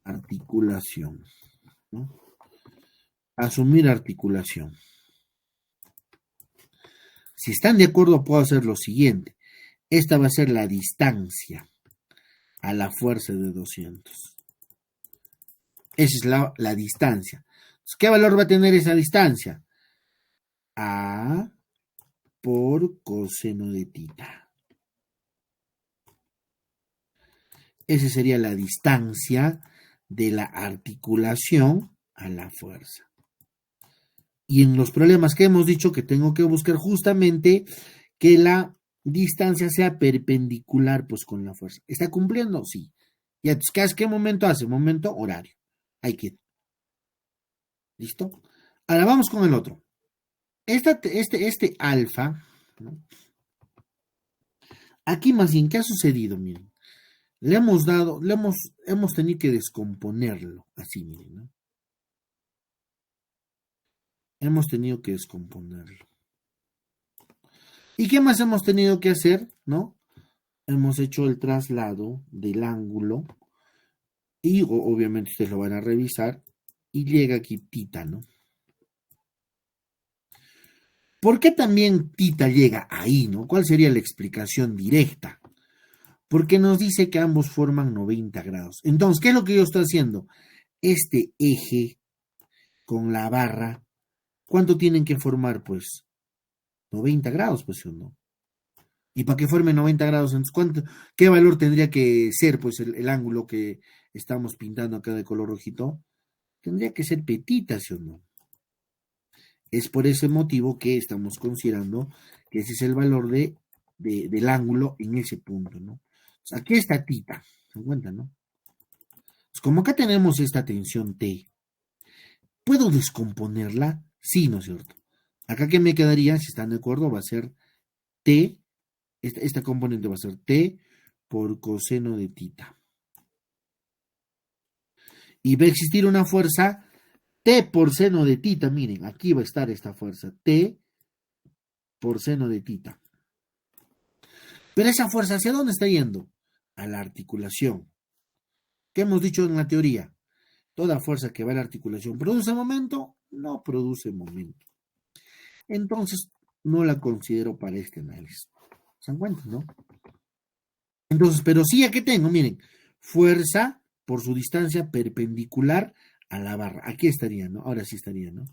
S1: articulación, ¿no? Asumir articulación. Si están de acuerdo, puedo hacer lo siguiente. Esta va a ser la distancia a la fuerza de 200. Esa es la distancia. ¿Qué valor va a tener esa distancia? A por coseno de tita. Esa sería la distancia de la articulación a la fuerza. Y en los problemas que hemos dicho que tengo que buscar justamente que la distancia sea perpendicular pues con la fuerza. ¿Está cumpliendo? Sí. ¿Y entonces qué momento hace? Momento horario. Hay que. ¿Listo? Ahora vamos con el otro. Este alfa, ¿no? Aquí más bien, ¿qué ha sucedido? Miren, hemos tenido que descomponerlo, así, miren, ¿no? Hemos tenido que descomponerlo. ¿Y qué más hemos tenido que hacer? ¿No? Hemos hecho el traslado del ángulo y obviamente ustedes lo van a revisar y llega aquí tita, ¿no? ¿Por qué también tita llega ahí, ¿no? ¿Cuál sería la explicación directa? Porque nos dice que ambos forman 90 grados. Entonces, ¿qué es lo que yo estoy haciendo? Este eje con la barra, ¿cuánto tienen que formar? Pues 90 grados, pues o no. Y para que forme 90 grados, entonces, ¿qué valor tendría que ser pues el ángulo que estamos pintando acá de color rojito? Tendría que ser petita, ¿sí o no? Es por ese motivo que estamos considerando que ese es el valor del ángulo en ese punto, ¿no? O sea, aquí está tita, ¿se cuenta, no? Pues como acá tenemos esta tensión T, ¿puedo descomponerla? Sí, ¿no es cierto? Acá que me quedaría, si están de acuerdo, va a ser T, esta componente va a ser T por coseno de tita. Y va a existir una fuerza T por seno de tita, miren, aquí va a estar esta fuerza T por seno de tita. Pero esa fuerza, ¿hacia dónde está yendo? A la articulación. ¿Qué hemos dicho en la teoría? Toda fuerza que va a la articulación produce momento, no produce momento. Entonces, no la considero para este análisis. ¿Se dan cuenta, no? Entonces, pero sí, ¿a qué tengo? Miren, fuerza por su distancia perpendicular a la barra. Aquí estaría, ¿no? Ahora sí estaría, ¿no?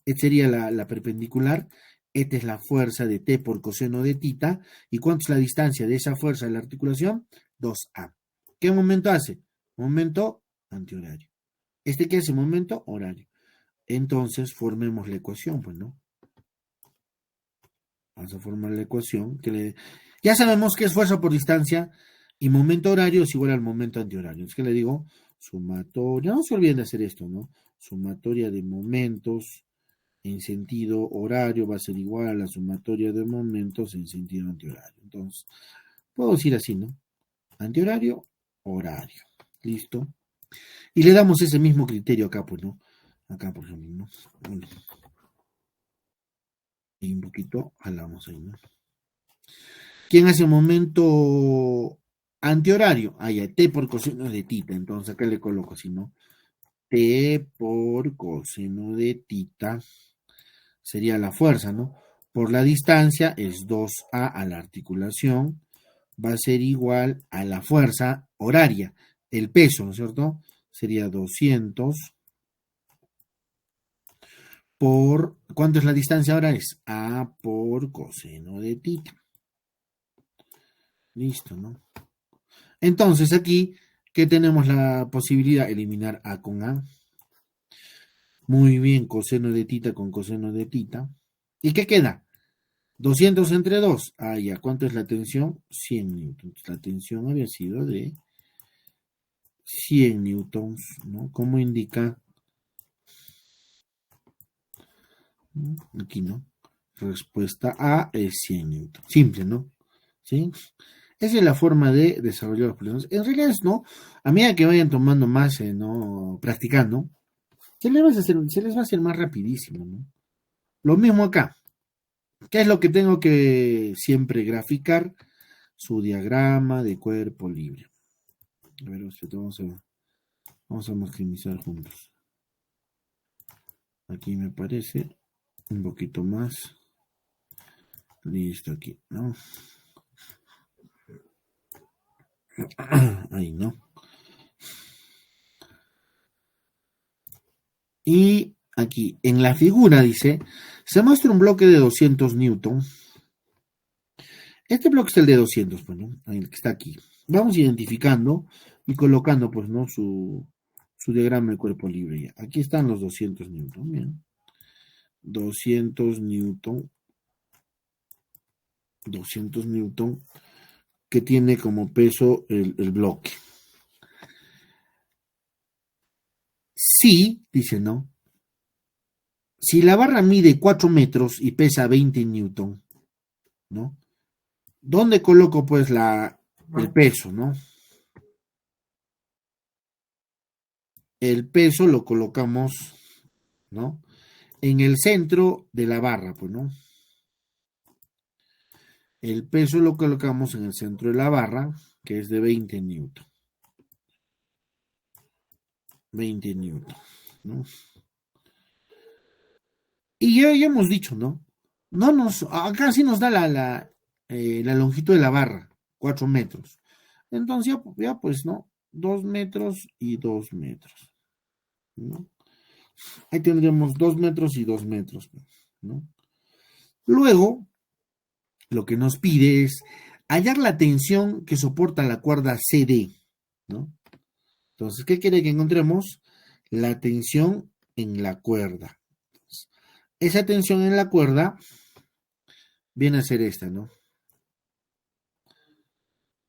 S1: Esta sería la perpendicular. Esta es la fuerza de T por coseno de tita. ¿Y cuánto es la distancia de esa fuerza de la articulación? 2A. ¿Qué momento hace? Momento antihorario. ¿Este qué hace? Momento horario. Entonces, formemos la ecuación, pues, ¿no? Vamos a formar la ecuación. Ya sabemos que es fuerza por distancia y momento horario es igual al momento antihorario. Es que le digo, sumatoria, no se olviden de hacer esto, ¿no? Sumatoria de momentos en sentido horario va a ser igual a la sumatoria de momentos en sentido antihorario. Entonces, puedo decir así, ¿no? Antihorario, horario. ¿Listo? Y le damos ese mismo criterio acá, pues, ¿no? Acá, por ejemplo, ¿no? Bueno, y un poquito jalamos ahí, ¿no? ¿Quién hace momento antihorario? Ah, ya, T por coseno de tita. Entonces acá le coloco así, ¿no? T por coseno de tita sería la fuerza, ¿no? Por la distancia es 2A a la articulación, va a ser igual a la fuerza horaria, el peso, ¿no es cierto? Sería 200 por, ¿cuánto es la distancia ahora? Es A por coseno de tita. Listo, ¿no? Entonces aquí, ¿qué tenemos la posibilidad? Eliminar A con A. Muy bien, coseno de tita con coseno de tita. ¿Y qué queda? 200 entre 2. Ah, ya, ¿cuánto es la tensión? 100 newtons. La tensión había sido de 100 newtons, ¿no? ¿Cómo indica? Aquí, ¿no? Respuesta A es 100 newtons. Simple, ¿no? ¿Sí? Esa es la forma de desarrollar los problemas. En realidad es, ¿no? A medida que vayan tomando más, ¿no? Practicando, se les va a hacer más rapidísimo, ¿no? Lo mismo acá. ¿Qué es lo que tengo que siempre graficar? Su diagrama de cuerpo libre. A ver, vamos a maximizar juntos. Aquí me parece un poquito más. Listo, aquí, ¿no? Ahí, ¿no? Y aquí, en la figura dice, se muestra un bloque de 200 newton. Este bloque es el de 200, pues, ¿no? El que está aquí. Vamos identificando y colocando, pues, ¿no? Su diagrama de cuerpo libre. Aquí están los 200 newton, bien. 200 newton. 200 newton que tiene como peso el bloque. Sí, dice, ¿no? Si la barra mide 4 metros y pesa 20 newton, ¿no? ¿Dónde coloco pues el peso, ¿no? El peso lo colocamos, ¿no? En el centro de la barra, pues, ¿no? El peso lo colocamos en el centro de la barra, que es de 20 newton. 20 newton, ¿no? Y ya hemos dicho, ¿no? Acá sí nos da la longitud de la barra, 4 metros. Entonces ya pues, ¿no? 2 metros y 2 metros, ¿no? Ahí tendremos 2 metros y 2 metros, ¿no? Luego, lo que nos pide es hallar la tensión que soporta la cuerda CD, ¿no? Entonces, ¿qué quiere que encontremos? La tensión en la cuerda. Esa tensión en la cuerda viene a ser esta, ¿no?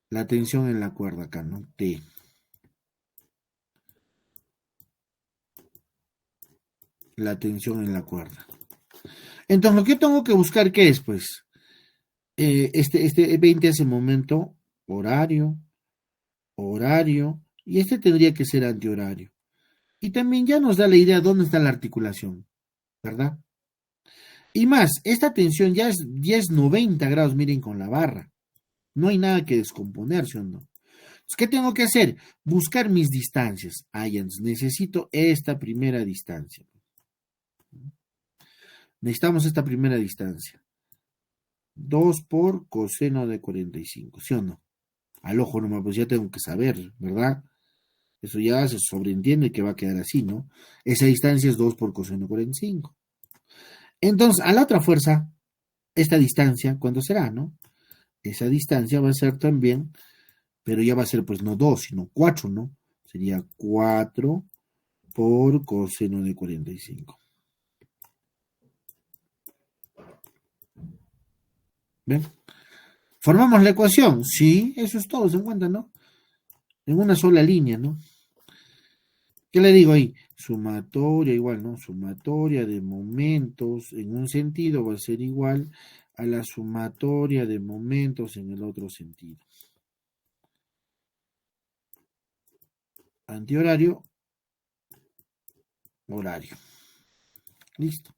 S1: La tensión en la cuerda acá, ¿no? T. La tensión en la cuerda. Entonces, lo que tengo que buscar, ¿qué es? Pues, este 20 hace momento horario, horario, y este tendría que ser antihorario. Y también ya nos da la idea dónde está la articulación, ¿verdad? Y más, esta tensión ya es 90 grados, miren, con la barra. No hay nada que descomponer, ¿sí o no? Entonces, ¿qué tengo que hacer? Buscar mis distancias. Ah, ya, entonces necesito esta primera distancia. Necesitamos esta primera distancia. 2 por coseno de 45, ¿sí o no? Al ojo nomás, pues ya tengo que saber, ¿verdad? Eso ya se sobreentiende que va a quedar así, ¿no? Esa distancia es 2 por coseno de 45. Entonces, a la otra fuerza, esta distancia, ¿cuánto será, no? Esa distancia va a ser también, pero ya va a ser pues no 2, sino 4, ¿no? Sería 4 por coseno de 45. ¿Ven? ¿Formamos la ecuación? Sí, eso es todo, se encuentra, ¿no? En una sola línea, ¿no? ¿Qué le digo ahí? Sumatoria igual, ¿no? Sumatoria de momentos en un sentido va a ser igual a la sumatoria de momentos en el otro sentido. Antihorario, horario. Listo.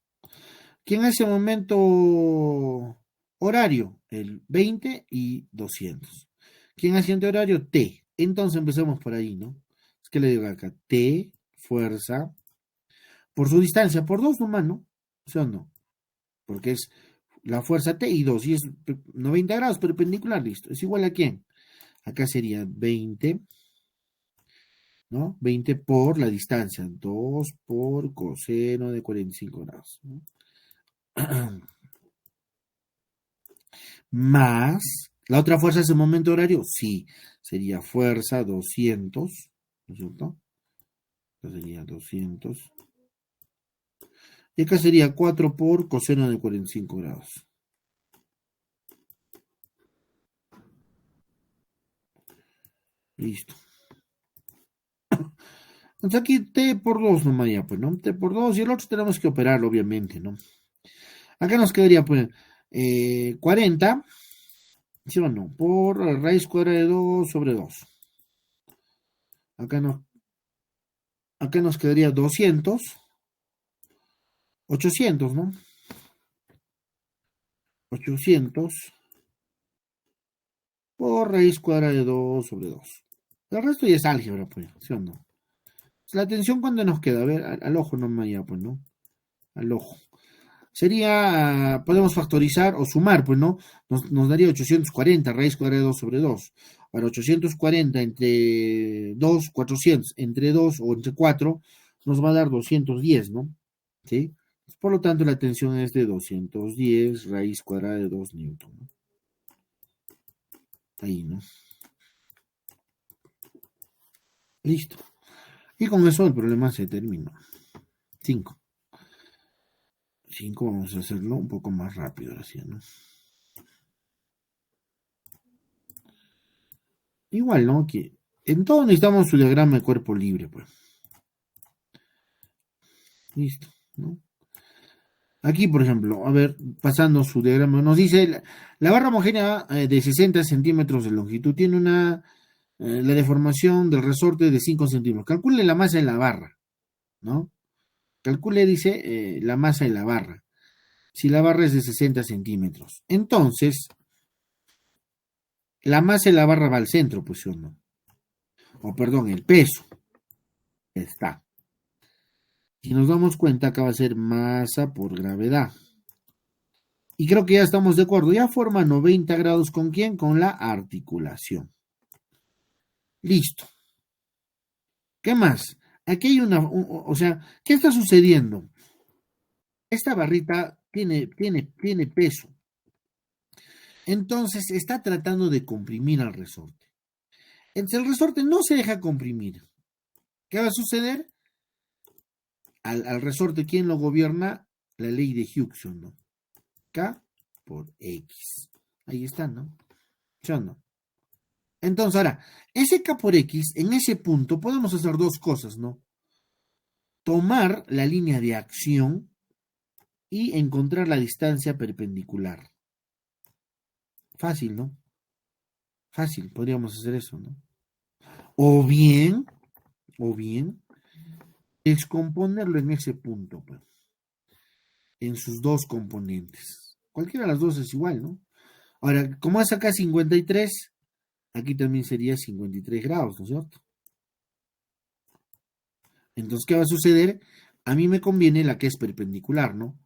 S1: ¿Quién hace momento horario? El 20 y 200. ¿Quién hace antihorario? T. Entonces empecemos por ahí, ¿no? Es que le digo acá, T, fuerza, por su distancia, por 2 nomás, ¿no? ¿Sí o no? Porque es la fuerza T y 2, y es 90 grados perpendicular, listo. ¿Es igual a quién? Acá sería 20, ¿no? 20 por la distancia, 2 por coseno de 45 grados, ¿no? Más, ¿la otra fuerza es el momento horario? Sí, sería fuerza 200, ¿no es cierto? Acá sería 200. Y acá sería 4 por coseno de 45 grados. Listo. Entonces aquí T por 2 nomás ya, pues, ¿no? T por 2 y el otro tenemos que operarlo, obviamente, ¿no? Acá nos quedaría, pues, 40, ¿sí o no? Por raíz cuadrada de 2 sobre 2. Acá, no, acá nos quedaría 200, 800, ¿no? 800 por raíz cuadrada de 2 sobre 2. El resto ya es álgebra, pues, ¿sí o no? La tensión, ¿cuándo nos queda? A ver, al ojo nomás ya, pues, ¿no? Al ojo. Sería, podemos factorizar o sumar, pues, ¿no? Nos daría 840, raíz cuadrada de 2 sobre 2. Ahora, 840 entre 2, 400, entre 2 o entre 4, nos va a dar 210, ¿no? ¿Sí? Por lo tanto, la tensión es de 210 raíz cuadrada de 2 newton, ¿no? Ahí, ¿no? Listo. Y con eso el problema se terminó. 5. 5 vamos a hacerlo un poco más rápido, así, ¿no? Igual, ¿no? Que en todo necesitamos su diagrama de cuerpo libre, pues. Listo, ¿no? Aquí, por ejemplo, a ver, pasando su diagrama, nos dice la barra homogénea de 60 centímetros de longitud tiene la deformación del resorte de 5 centímetros. Calcule la masa en la barra, ¿no? Calcule, dice, la masa en la barra. Si la barra es de 60 centímetros. Entonces, la masa en la barra va al centro, pues, ¿sí o no? O perdón, el peso. Está. Si nos damos cuenta, acá va a ser masa por gravedad. Y creo que ya estamos de acuerdo. Ya forma 90 grados con quién? Con la articulación. Listo. ¿Qué más? Aquí hay o sea, ¿qué está sucediendo? Esta barrita tiene peso. Entonces está tratando de comprimir al resorte. Entonces el resorte no se deja comprimir. ¿Qué va a suceder? Al resorte, ¿quién lo gobierna? La ley de Hughes, ¿no? K por X. Ahí está, ¿no? ¿Sí o no? Entonces, ahora, ese K por X, en ese punto, podemos hacer dos cosas, ¿no? Tomar la línea de acción y encontrar la distancia perpendicular. Fácil, ¿no? Fácil, podríamos hacer eso, ¿no? O bien, o bien, descomponerlo en ese punto, pues. en sus dos componentes. Cualquiera de las dos es igual, ¿no? Ahora, como es acá 53, aquí también sería 53 grados, ¿no es cierto? Entonces, ¿qué va a suceder? A mí me conviene la que es perpendicular, ¿no?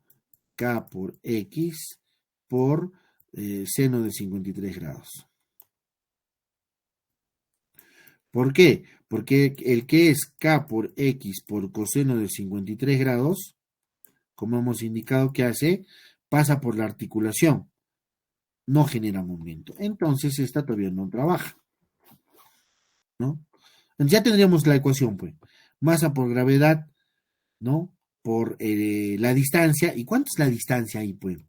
S1: K por X por seno de 53 grados. ¿Por qué? Porque el que es K por X por coseno de 53 grados, como hemos indicado que hace, pasa por la articulación, no genera movimiento. Entonces, esta todavía no trabaja, ¿no? Entonces, ya tendríamos la ecuación, pues. Masa por gravedad, ¿no? Por la distancia. ¿Y cuánto es la distancia ahí, pues?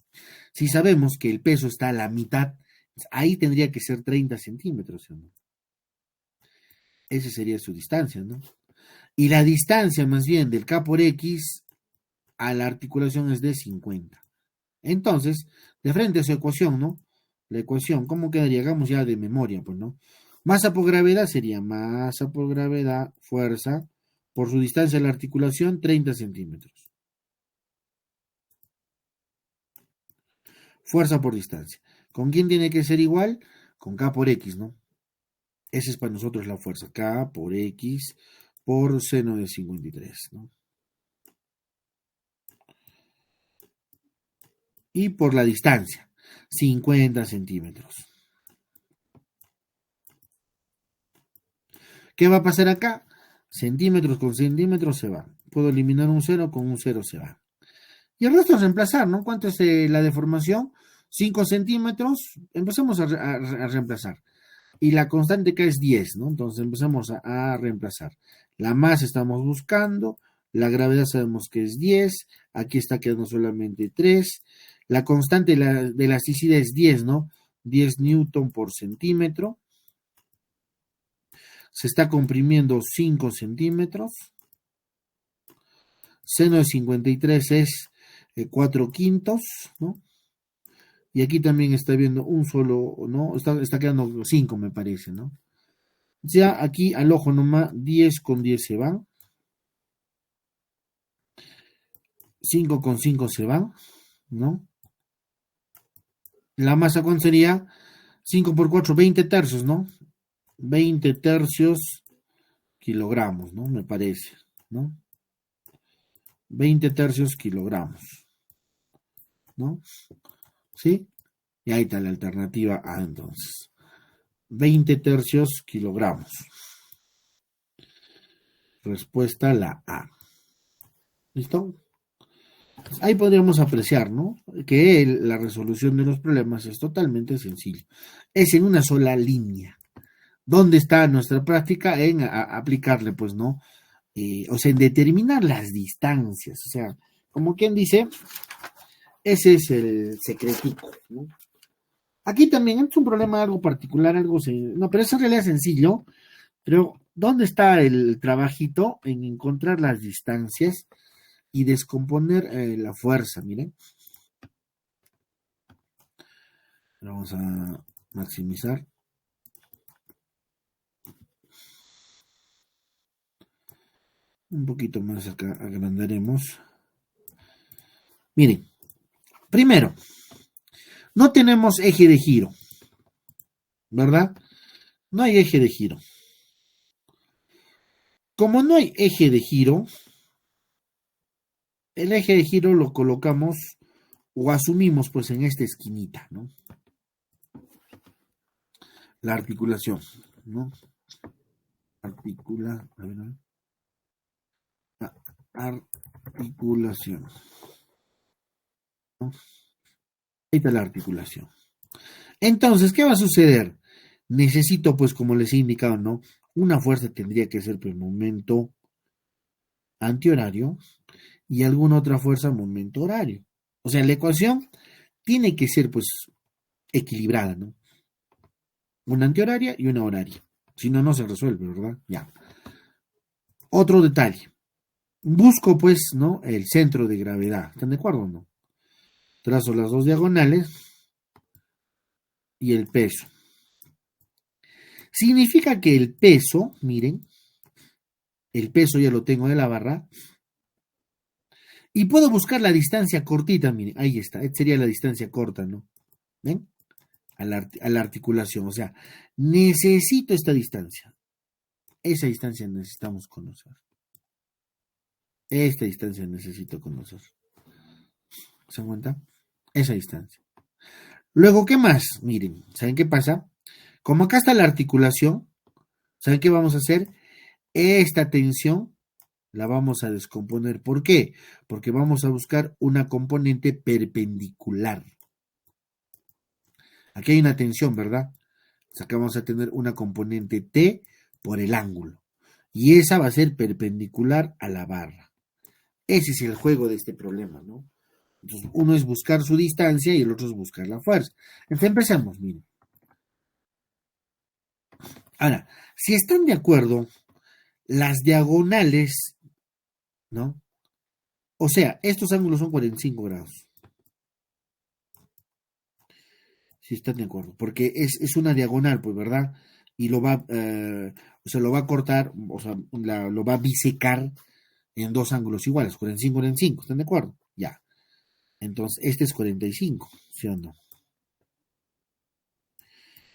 S1: Si sabemos que el peso está a la mitad, ahí tendría que ser 30 centímetros, ¿no? Esa sería su distancia, ¿no? Y la distancia más bien del K por X a la articulación es de 50. Entonces, de frente a su ecuación, ¿no? La ecuación, ¿cómo quedaría? Hagamos ya de memoria, pues, ¿no? Masa por gravedad sería masa por gravedad, fuerza, por su distancia a la articulación, 30 centímetros. Fuerza por distancia. ¿Con quién tiene que ser igual? Con K por X, ¿no? Esa es para nosotros la fuerza. K por X por seno de 53, ¿no? Y por la distancia, 50 centímetros. ¿Qué va a pasar acá? Centímetros con centímetros se va. Puedo eliminar un cero, con un cero se va. Y el resto es reemplazar, ¿no? ¿Cuánto es la deformación? 5 centímetros. Empecemos a reemplazar. Y la constante acá es 10, ¿no? Entonces empezamos a reemplazar. La masa estamos buscando. La gravedad sabemos que es 10. Aquí está quedando solamente 3. La constante de elasticidad es 10, ¿no? 10 newton por centímetro. Se está comprimiendo 5 centímetros. Seno de 53 es 4 quintos, ¿no? Y aquí también está viendo un solo, ¿no? Está quedando 5, me parece, ¿no? Ya aquí al ojo nomás 10 con 10 se van. 5 con 5 se van, ¿no? La masa, ¿cuánto sería? 5 por 4, 20 tercios, ¿no? 20 tercios kilogramos, ¿no? Me parece, ¿no? 20 tercios kilogramos, ¿no? ¿Sí? Y ahí está la alternativa A, entonces. 20 tercios kilogramos. Respuesta la A. ¿Listo? Ahí podríamos apreciar, ¿no? Que la resolución de los problemas es totalmente sencillo. Es en una sola línea. ¿Dónde está nuestra práctica? En aplicarle, pues, ¿no? O sea, en determinar las distancias. O sea, como quien dice, ese es el secretito, ¿no? Aquí también es un problema algo particular, no, pero eso en realidad es sencillo. Pero, ¿dónde está el trabajito en encontrar las distancias y descomponer la fuerza? Miren, vamos a maximizar. Un poquito más acá agrandaremos. Miren, primero, no tenemos eje de giro, ¿verdad? No hay eje de giro. Como no hay eje de giro, el eje de giro lo colocamos o asumimos pues en esta esquinita, ¿no? La articulación, ¿no? Articulación. ¿No? Ahí está la articulación. Entonces, ¿qué va a suceder? Necesito, pues, como les he indicado, ¿no? Una fuerza tendría que ser, pues, momento antihorario y alguna otra fuerza momento horario. O sea, la ecuación tiene que ser, pues, equilibrada, ¿no? Una antihoraria y una horaria. Si no, no se resuelve, ¿verdad? Ya. Otro detalle. Busco, pues, ¿no? El centro de gravedad. ¿Están de acuerdo o no? Trazo las dos diagonales y el peso. Significa que el peso, miren, el peso ya lo tengo de la barra, Y puedo buscar la distancia cortita, miren, ahí está, esta sería la distancia corta, ¿no? ¿Ven? A la articulación, o sea, necesito esta distancia. Esa distancia necesitamos conocer. Esta distancia necesito conocer. ¿Se dan cuenta? Esa distancia. Luego, ¿qué más? Miren, ¿saben qué pasa? Como acá está la articulación, ¿saben qué vamos a hacer? Esta tensión la vamos a descomponer. ¿Por qué? Porque vamos a buscar una componente perpendicular. Aquí hay una tensión, ¿verdad? Acá vamos a tener una componente T por el ángulo. Y esa va a ser perpendicular a la barra. Ese es el juego de este problema, ¿no? Entonces, uno es buscar su distancia y el otro es buscar la fuerza. Entonces, empecemos, miren. Ahora, si están de acuerdo, las diagonales, ¿no? O sea, estos ángulos son 45 grados. Si están de acuerdo. Porque es una diagonal, pues, ¿verdad? Y lo va, o sea, lo va a cortar, o sea, lo va a bisecar en dos ángulos iguales, 45, 45, ¿están de acuerdo? Ya. Entonces, este es 45, ¿sí o no?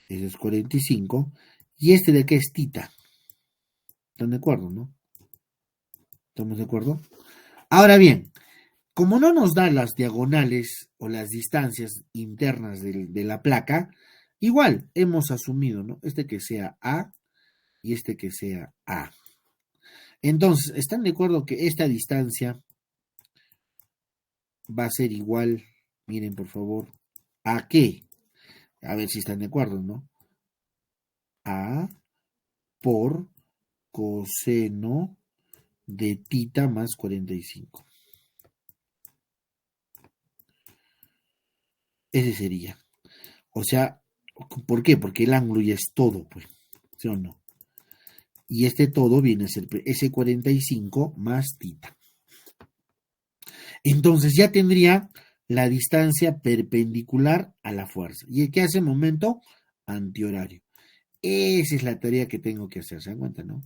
S1: Este es 45. Y este de acá es tita. ¿Están de acuerdo, no? ¿Estamos de acuerdo? Ahora bien, como no nos da las diagonales o las distancias internas de la placa, igual hemos asumido, ¿no? Este que sea A y este que sea A. Entonces, ¿están de acuerdo que esta distancia va a ser igual, miren por favor, ¿a qué? A ver si están de acuerdo, ¿no? A por coseno de tita más 45. Ese sería. O sea, ¿por qué? Porque el ángulo ya es todo, pues, ¿sí o no? Y este todo viene a ser S45 más tita. Entonces ya tendría la distancia perpendicular a la fuerza. ¿Y qué hace momento? Antihorario. Esa es la tarea que tengo que hacer, ¿se dan cuenta, no?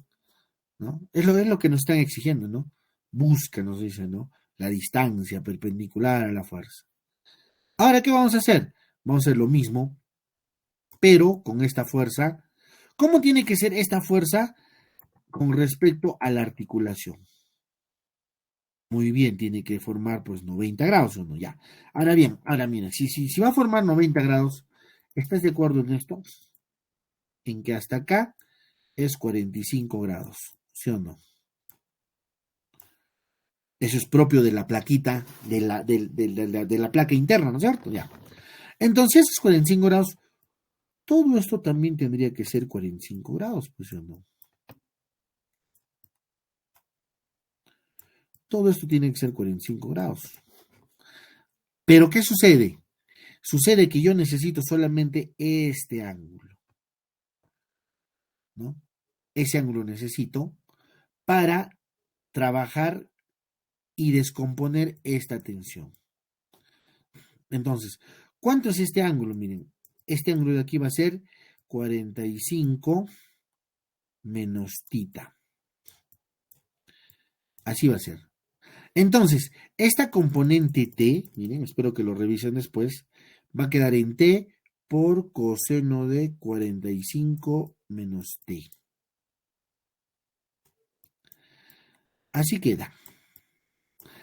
S1: ¿No? Es lo que nos están exigiendo, ¿no? Busca, nos dicen, ¿no? La distancia perpendicular a la fuerza. Ahora, ¿qué vamos a hacer? Vamos a hacer lo mismo, pero con esta fuerza. ¿Cómo tiene que ser esta fuerza con respecto a la articulación? Muy bien, tiene que formar pues 90 grados o no, ya. Ahora bien, ahora mira, si va a formar 90 grados, ¿estás de acuerdo en esto? En que hasta acá es 45 grados, ¿sí o no? Eso es propio de la plaquita, de la placa interna, ¿no es cierto? Ya. Entonces, esos 45 grados, todo esto también tendría que ser 45 grados, pues, ¿sí o no? Todo esto tiene que ser 45 grados. Pero, ¿qué sucede? Sucede que yo necesito solamente este ángulo, ¿no? Ese ángulo necesito para trabajar y descomponer esta tensión. Entonces, ¿cuánto es este ángulo? Miren, este ángulo de aquí va a ser 45 menos tita. Así va a ser. Entonces, esta componente t, miren, espero que lo revisen después, va a quedar en t por coseno de 45 menos t. Así queda.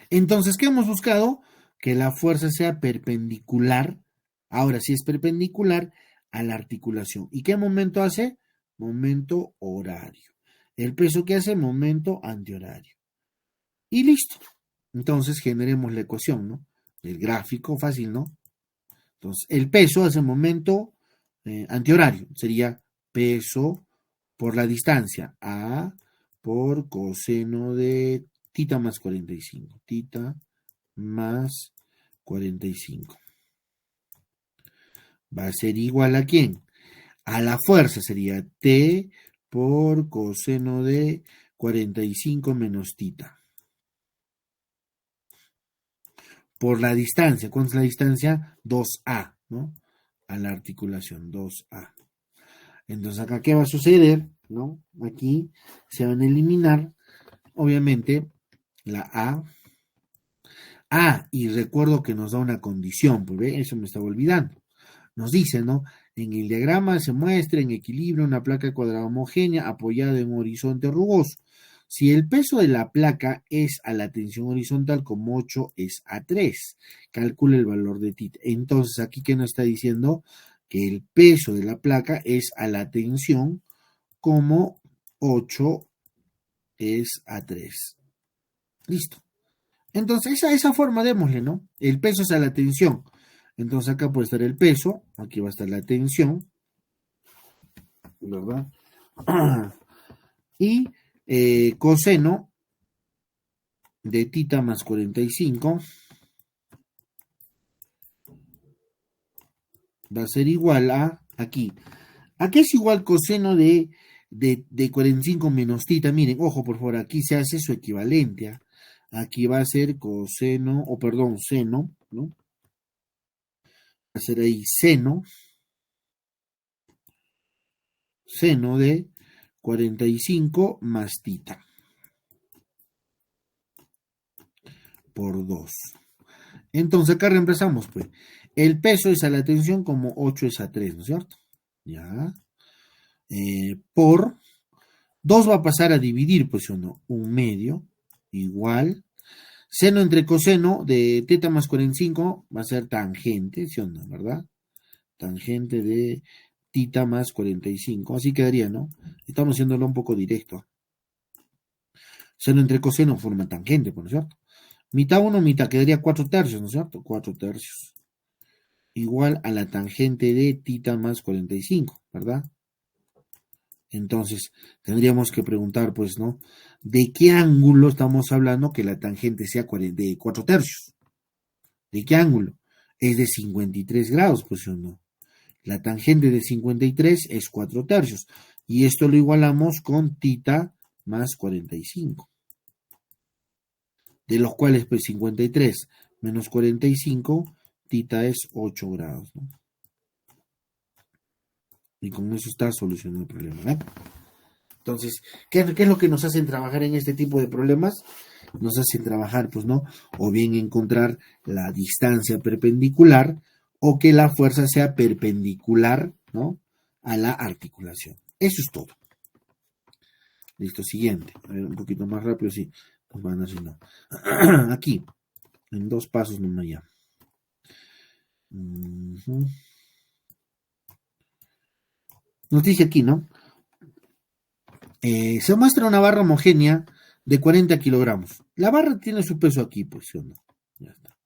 S1: Entonces, ¿qué hemos buscado? Que la fuerza sea perpendicular. Ahora sí es perpendicular a la articulación. ¿Y qué momento hace? Momento horario. El peso que hace, momento antihorario. Y listo. Entonces generemos la ecuación, ¿no? El gráfico, fácil, ¿no? Entonces, el peso hace momento antihorario. Sería peso por la distancia. A por coseno de tita más 45. Tita más 45. Va a ser igual a quién? A la fuerza sería T por coseno de 45 menos tita. Por la distancia. ¿Cuánto es la distancia? 2A, ¿no? A la articulación, 2A. Entonces acá, ¿qué va a suceder? ¿No? Aquí se van a eliminar, obviamente, la A Ah, y recuerdo que nos da una condición, pues ve, eso me estaba olvidando. Nos dice, ¿no? En el diagrama se muestra en equilibrio una placa cuadrada homogénea apoyada en un horizonte rugoso. Si el peso de la placa es a la tensión horizontal como 8 es a 3, calcula el valor de θ. Entonces, aquí que nos está diciendo que el peso de la placa es a la tensión como 8 es a 3. Listo. Entonces, esa forma démosle, ¿no? El peso es a la tensión. Entonces, acá puede estar el peso, aquí va a estar la tensión, ¿verdad? Y coseno de θ más 45 va a ser igual a, aquí. Aquí es igual coseno de 45 menos θ. Miren, ojo, por favor, aquí se hace su equivalente. ¿Ah? Aquí va a ser coseno, o perdón, seno, ¿no? Va a ser ahí seno de 45 más θ por 2. Entonces acá reemplazamos, pues. El peso es a la tensión como 8 es a 3, ¿no es cierto? Ya. Por 2 va a pasar a dividir, pues, ¿o no? 1/2 igual. Seno entre coseno de θ más 45 va a ser tangente, ¿sí o no? ¿Verdad? Tangente de θ más 45. Así quedaría, ¿no? Estamos haciéndolo un poco directo. Seno entre coseno forma tangente, ¿no es cierto? Mitad 1, mitad, quedaría 4 tercios, ¿no es cierto? 4 tercios. Igual a la tangente de θ más 45, ¿verdad? Entonces, tendríamos que preguntar, pues, ¿no? ¿De qué ángulo estamos hablando que la tangente sea de 4 tercios? ¿De qué ángulo? Es de 53 grados, pues, ¿o no? La tangente de 53 es 4 tercios. Y esto lo igualamos con θ más 45. De los cuales, pues, 53 menos 45, θ es 8 grados, ¿no? Y con eso está solucionado el problema, ¿verdad? Entonces, ¿qué es lo que nos hacen trabajar en este tipo de problemas? Nos hacen trabajar, pues, ¿no? O bien encontrar la distancia perpendicular o que la fuerza sea perpendicular, ¿no? A la articulación. Eso es todo. Listo, siguiente. A ver, un poquito más rápido, sí. Nos van haciendo. Aquí, en 2 pasos nomás ya. Nos dice aquí, ¿no? Se muestra una barra homogénea de 40 kilogramos. La barra tiene su peso aquí, pues, ¿sí o no? Ya está.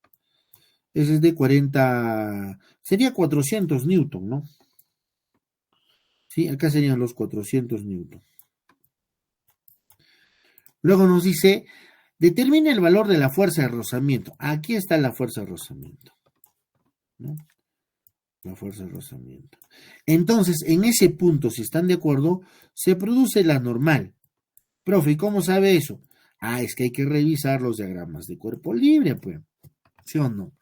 S1: Ese es de 40, sería 400 newton, ¿no? Sí, acá serían los 400 newton. Luego nos dice, determina el valor de la fuerza de rozamiento. Aquí está la fuerza de rozamiento, ¿no? La fuerza de rozamiento. Entonces, en ese punto, si están de acuerdo, se produce la normal. Profe, ¿y cómo sabe eso? Ah, es que hay que revisar los diagramas de cuerpo libre, pues. ¿Sí o no?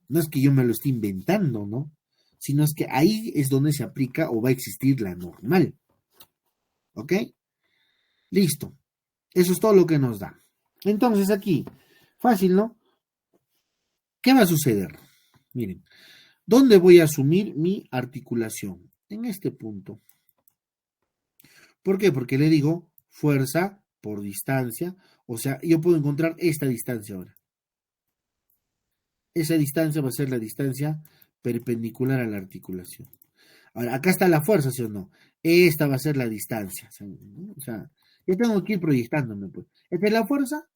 S1: No es que yo me lo esté inventando, ¿no? Sino es que ahí es donde se aplica o va a existir la normal. ¿Ok? Listo. Eso es todo lo que nos da. Entonces aquí, fácil, ¿no? ¿Qué va a suceder? Miren, ¿dónde voy a asumir mi articulación? En este punto. ¿Por qué? Porque le digo fuerza por distancia. O sea, yo puedo encontrar esta distancia ahora. Esa distancia va a ser la distancia perpendicular a la articulación. Ahora, acá está la fuerza, ¿sí o no? Esta va a ser la distancia. O sea, yo tengo que ir proyectándome, pues. Esta es la fuerza,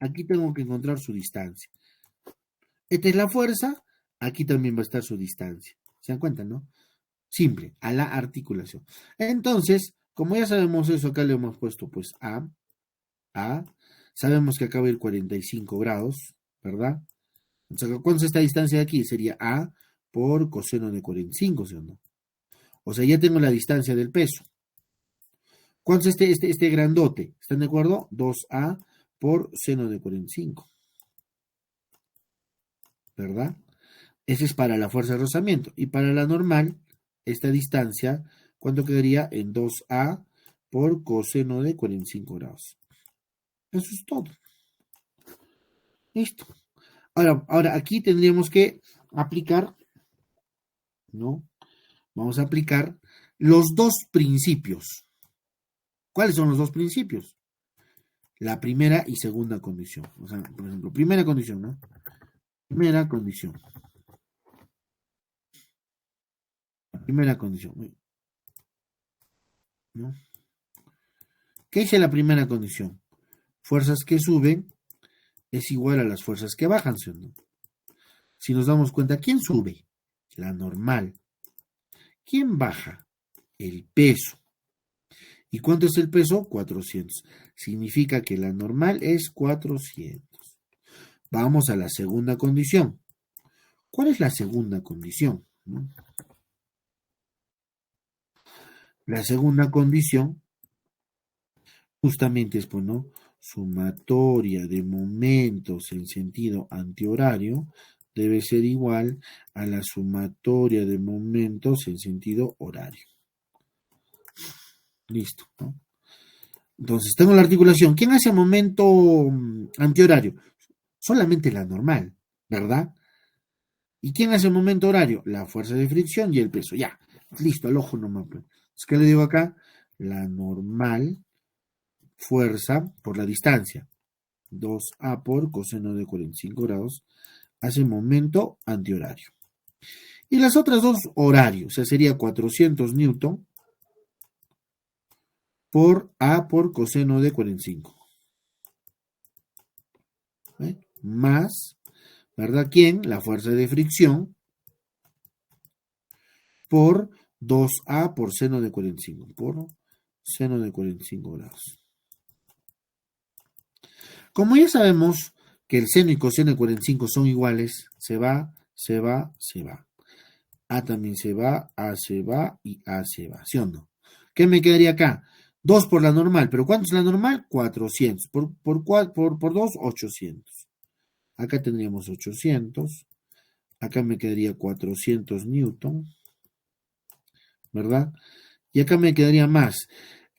S1: aquí tengo que encontrar su distancia. Esta es la fuerza, aquí también va a estar su distancia. ¿Se dan cuenta, no? Simple, a la articulación. Entonces, como ya sabemos eso, acá le hemos puesto pues A. Sabemos que acá va a ir 45 grados, ¿verdad? O sea, ¿cuánto es esta distancia de aquí? Sería A por coseno de 45, ¿sí o no? O sea, ya tengo la distancia del peso. ¿Cuánto es este grandote? ¿Están de acuerdo? 2A por seno de 45. ¿Verdad? Ese es para la fuerza de rozamiento. Y para la normal, esta distancia, ¿cuánto quedaría? En 2A por coseno de 45 grados. Eso es todo. Listo. Ahora aquí tendríamos que aplicar, ¿no? Vamos a aplicar los dos principios. ¿Cuáles son los dos principios? La primera y segunda condición. O sea, por ejemplo, primera condición, ¿no? Primera condición. Primera condición. ¿No? ¿Qué dice la primera condición? Fuerzas que suben es igual a las fuerzas que bajan, ¿sí o no? Si nos damos cuenta, ¿quién sube? La normal. ¿Quién baja? El peso. ¿Y cuánto es el peso? 400. Significa que la normal es 400. Vamos a la segunda condición. ¿Cuál es la segunda condición? ¿No? La segunda condición justamente es, pues, ¿no? Sumatoria de momentos en sentido antihorario debe ser igual a la sumatoria de momentos en sentido horario. Listo, ¿no? Entonces, tengo la articulación. ¿Quién hace momento antihorario? Solamente la normal, ¿verdad? ¿Y quién hace momento horario? La fuerza de fricción y el peso. Ya, listo, al ojo nomás. ¿Qué le digo acá? La normal fuerza por la distancia. 2A por coseno de 45 grados hace momento antihorario. Y las otras dos horarios, o sea, sería 400 newton por A por coseno de 45. ¿Eh? Más, ¿verdad? ¿Quién? La fuerza de fricción por 2A por seno de 45. Por seno de 45 grados. Como ya sabemos que el seno y coseno de 45 son iguales, se va, se va, se va. A también se va, A se va y A se va, ¿sí o no? ¿Qué me quedaría acá? 2 por la normal, pero ¿cuánto es la normal? 400. Por 2, 800. Acá tendríamos 800. Acá me quedaría 400 newton, ¿verdad? Y acá me quedaría más.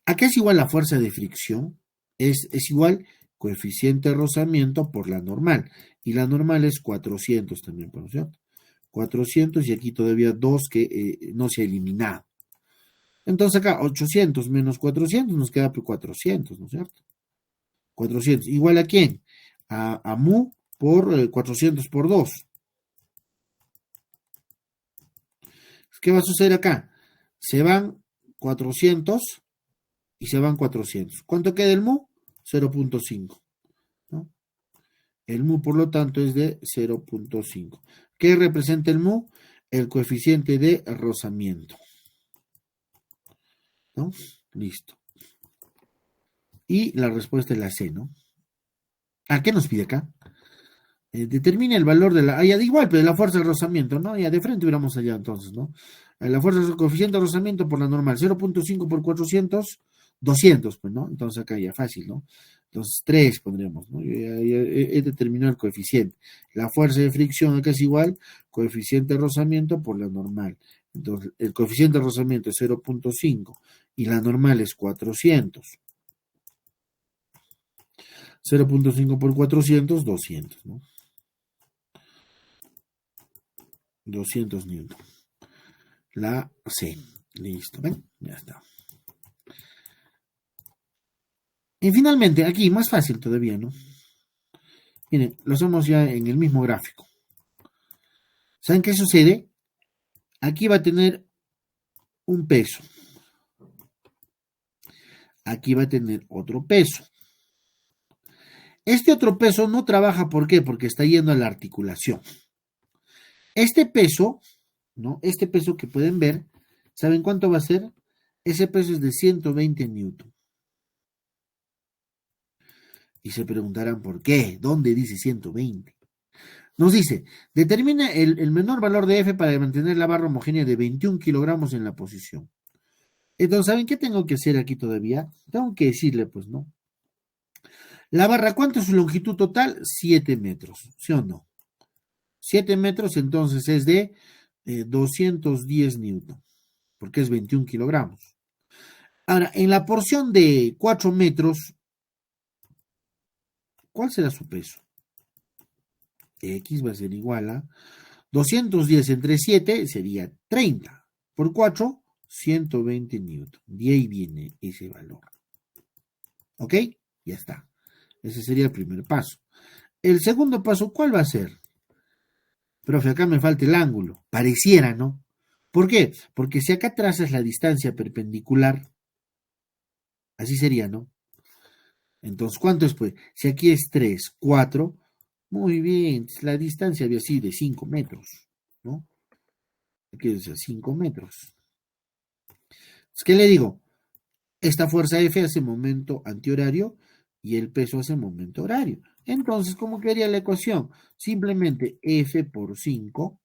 S1: Acá es igual la fuerza de fricción, es igual coeficiente de rozamiento por la normal. Y la normal es 400 también, ¿no es cierto? 400 y aquí todavía 2 que no se ha eliminado. Entonces acá 800 menos 400 nos queda 400, ¿no es cierto? 400. ¿Igual a quién? A mu por 400 por 2. ¿Qué va a suceder acá? Se van 400 y se van 400. ¿Cuánto queda el mu? 0.5. ¿No? El mu, por lo tanto, es de 0.5. ¿Qué representa el mu? El coeficiente de rozamiento. ¿No? Listo. Y la respuesta es la C, ¿no? ¿A qué nos pide acá? Determina el valor de la. Igual, pero de la fuerza de rozamiento, ¿no? Ya de frente hubiéramos allá entonces, ¿no? La fuerza del coeficiente de rozamiento por la normal, 0.5 por 400, 200, pues, ¿no? Entonces acá ya fácil, ¿no? Entonces 3 pondremos, ¿no? Ya he determinado el coeficiente. La fuerza de fricción acá es igual, coeficiente de rozamiento por la normal. Entonces el coeficiente de rozamiento es 0.5 y la normal es 400. 0.5 por 400, 200, ¿no? 200 newton. La C. Listo, ¿ven? Ya está. Y finalmente, aquí, más fácil todavía, ¿no? Miren, lo hacemos ya en el mismo gráfico. ¿Saben qué sucede? Aquí va a tener un peso. Aquí va a tener otro peso. Este otro peso no trabaja, ¿por qué? Porque está yendo a la articulación. Este peso, ¿no? Este peso que pueden ver, ¿saben cuánto va a ser? Ese peso es de 120 newton. Y se preguntarán por qué, ¿dónde dice 120? Nos dice, determina el menor valor de F para mantener la barra homogénea de 21 kilogramos en la posición. Entonces, ¿saben qué tengo que hacer aquí todavía? Tengo que decirle, pues, ¿no? La barra, ¿cuánto es su longitud total? 7 metros, ¿sí o no? 7 metros, entonces es de 210 newton, porque es 21 kilogramos. Ahora, en la porción de 4 metros, ¿cuál será su peso? X va a ser igual a 210 entre 7 sería 30. Por 4, 120 newton. De ahí viene ese valor. ¿Ok? Ya está. Ese sería el primer paso. El segundo paso, ¿cuál va a ser? Profe, acá me falta el ángulo. Pareciera, ¿no? ¿Por qué? Porque si acá trazas la distancia perpendicular, así sería, ¿no? Entonces, ¿cuánto es pues? Si aquí es 3, 4, muy bien, la distancia había sido de 5 metros, ¿no? Aquí es 5 metros. ¿Qué le digo? Esta fuerza F hace momento antihorario y el peso hace momento horario. Entonces, ¿cómo quedaría la ecuación? Simplemente F por 5,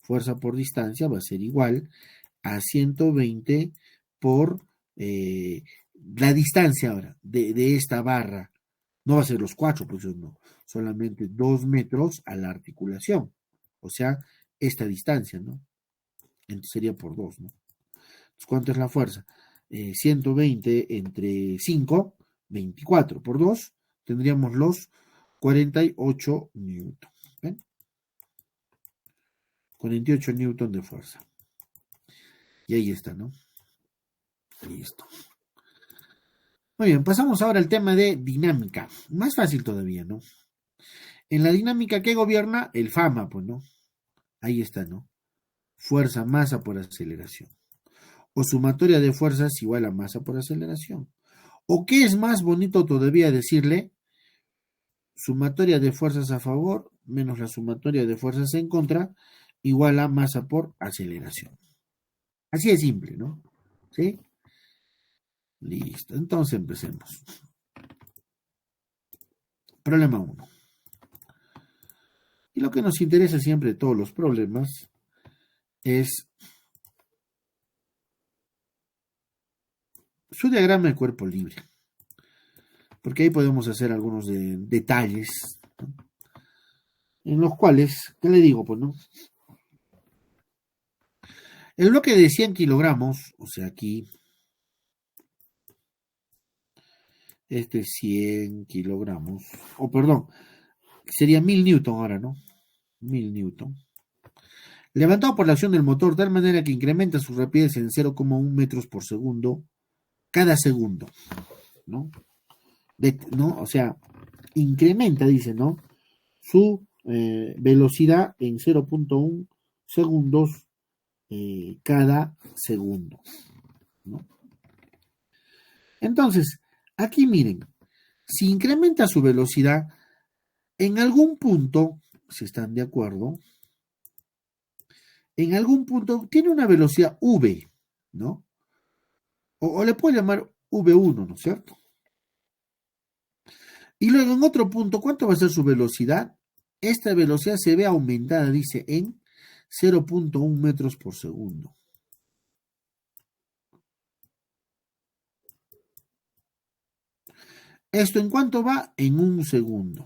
S1: fuerza por distancia, va a ser igual a 120 por la distancia ahora de esta barra. No va a ser los 4, pues no, solamente 2 metros a la articulación. O sea, esta distancia, ¿no? Entonces sería por 2, ¿no? Entonces, ¿cuánto es la fuerza? 120 entre 5, 24 por 2, tendríamos los 48 newton. ¿Ven? 48 newton de fuerza. Y ahí está, ¿no? Listo. Muy bien, pasamos ahora al tema de dinámica. Más fácil todavía, ¿no? En la dinámica, ¿qué gobierna? El fama, pues, ¿no? Ahí está, ¿no? Fuerza, masa por aceleración. O sumatoria de fuerzas igual a masa por aceleración. ¿O qué es más bonito todavía decirle? Sumatoria de fuerzas a favor menos la sumatoria de fuerzas en contra igual a masa por aceleración. Así de simple, ¿no? ¿Sí? Listo. Entonces empecemos. Problema 1. Y lo que nos interesa siempre de todos los problemas es su diagrama de cuerpo libre. Porque ahí podemos hacer algunos detalles, ¿no? En los cuales, ¿qué le digo? Pues no. El bloque de 100 kilogramos, o sea, aquí, este 100 kilogramos, o perdón, sería 1000 newton ahora, ¿no? 1000 newton. Levantado por la acción del motor, de tal manera que incrementa su rapidez en 0,1 metros por segundo cada segundo, ¿no? ¿No? O sea, incrementa, dice, ¿no? Su velocidad en 0,1 segundos cada segundo, ¿no? Entonces, aquí miren, si incrementa su velocidad, en algún punto, si están de acuerdo, en algún punto tiene una velocidad V, ¿no? O le puedo llamar V1, ¿no es cierto? Y luego en otro punto, ¿cuánto va a ser su velocidad? Esta velocidad se ve aumentada, dice, en 0,1 metros por segundo. ¿Esto en cuánto va? En un segundo.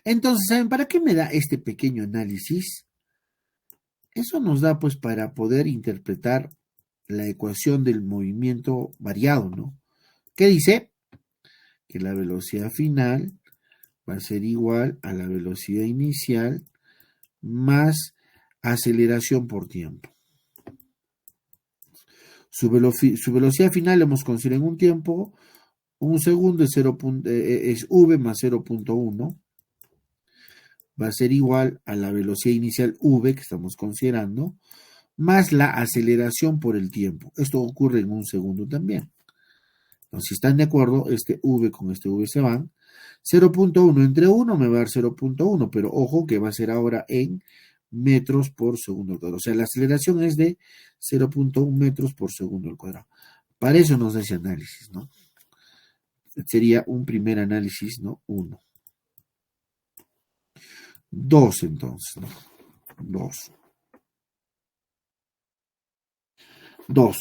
S1: Entonces, ¿saben para qué me da este pequeño análisis? Eso nos da pues para poder interpretar la ecuación del movimiento variado, ¿no? ¿Qué dice? Que la velocidad final va a ser igual a la velocidad inicial más aceleración por tiempo. Su velocidad final la hemos considerado en un tiempo, un segundo es, es v más 0,1, va a ser igual a la velocidad inicial v que estamos considerando, más la aceleración por el tiempo. Esto ocurre en un segundo también. Entonces, si están de acuerdo, este v con este v se van. 0,1 entre 1 me va a dar 0,1, pero ojo que va a ser ahora en metros por segundo al cuadrado. O sea, la aceleración es de 0,1 metros por segundo al cuadrado. Para eso nos da ese análisis, ¿no? Sería un primer análisis, ¿no? 1. 2 entonces, ¿no? 2. 2.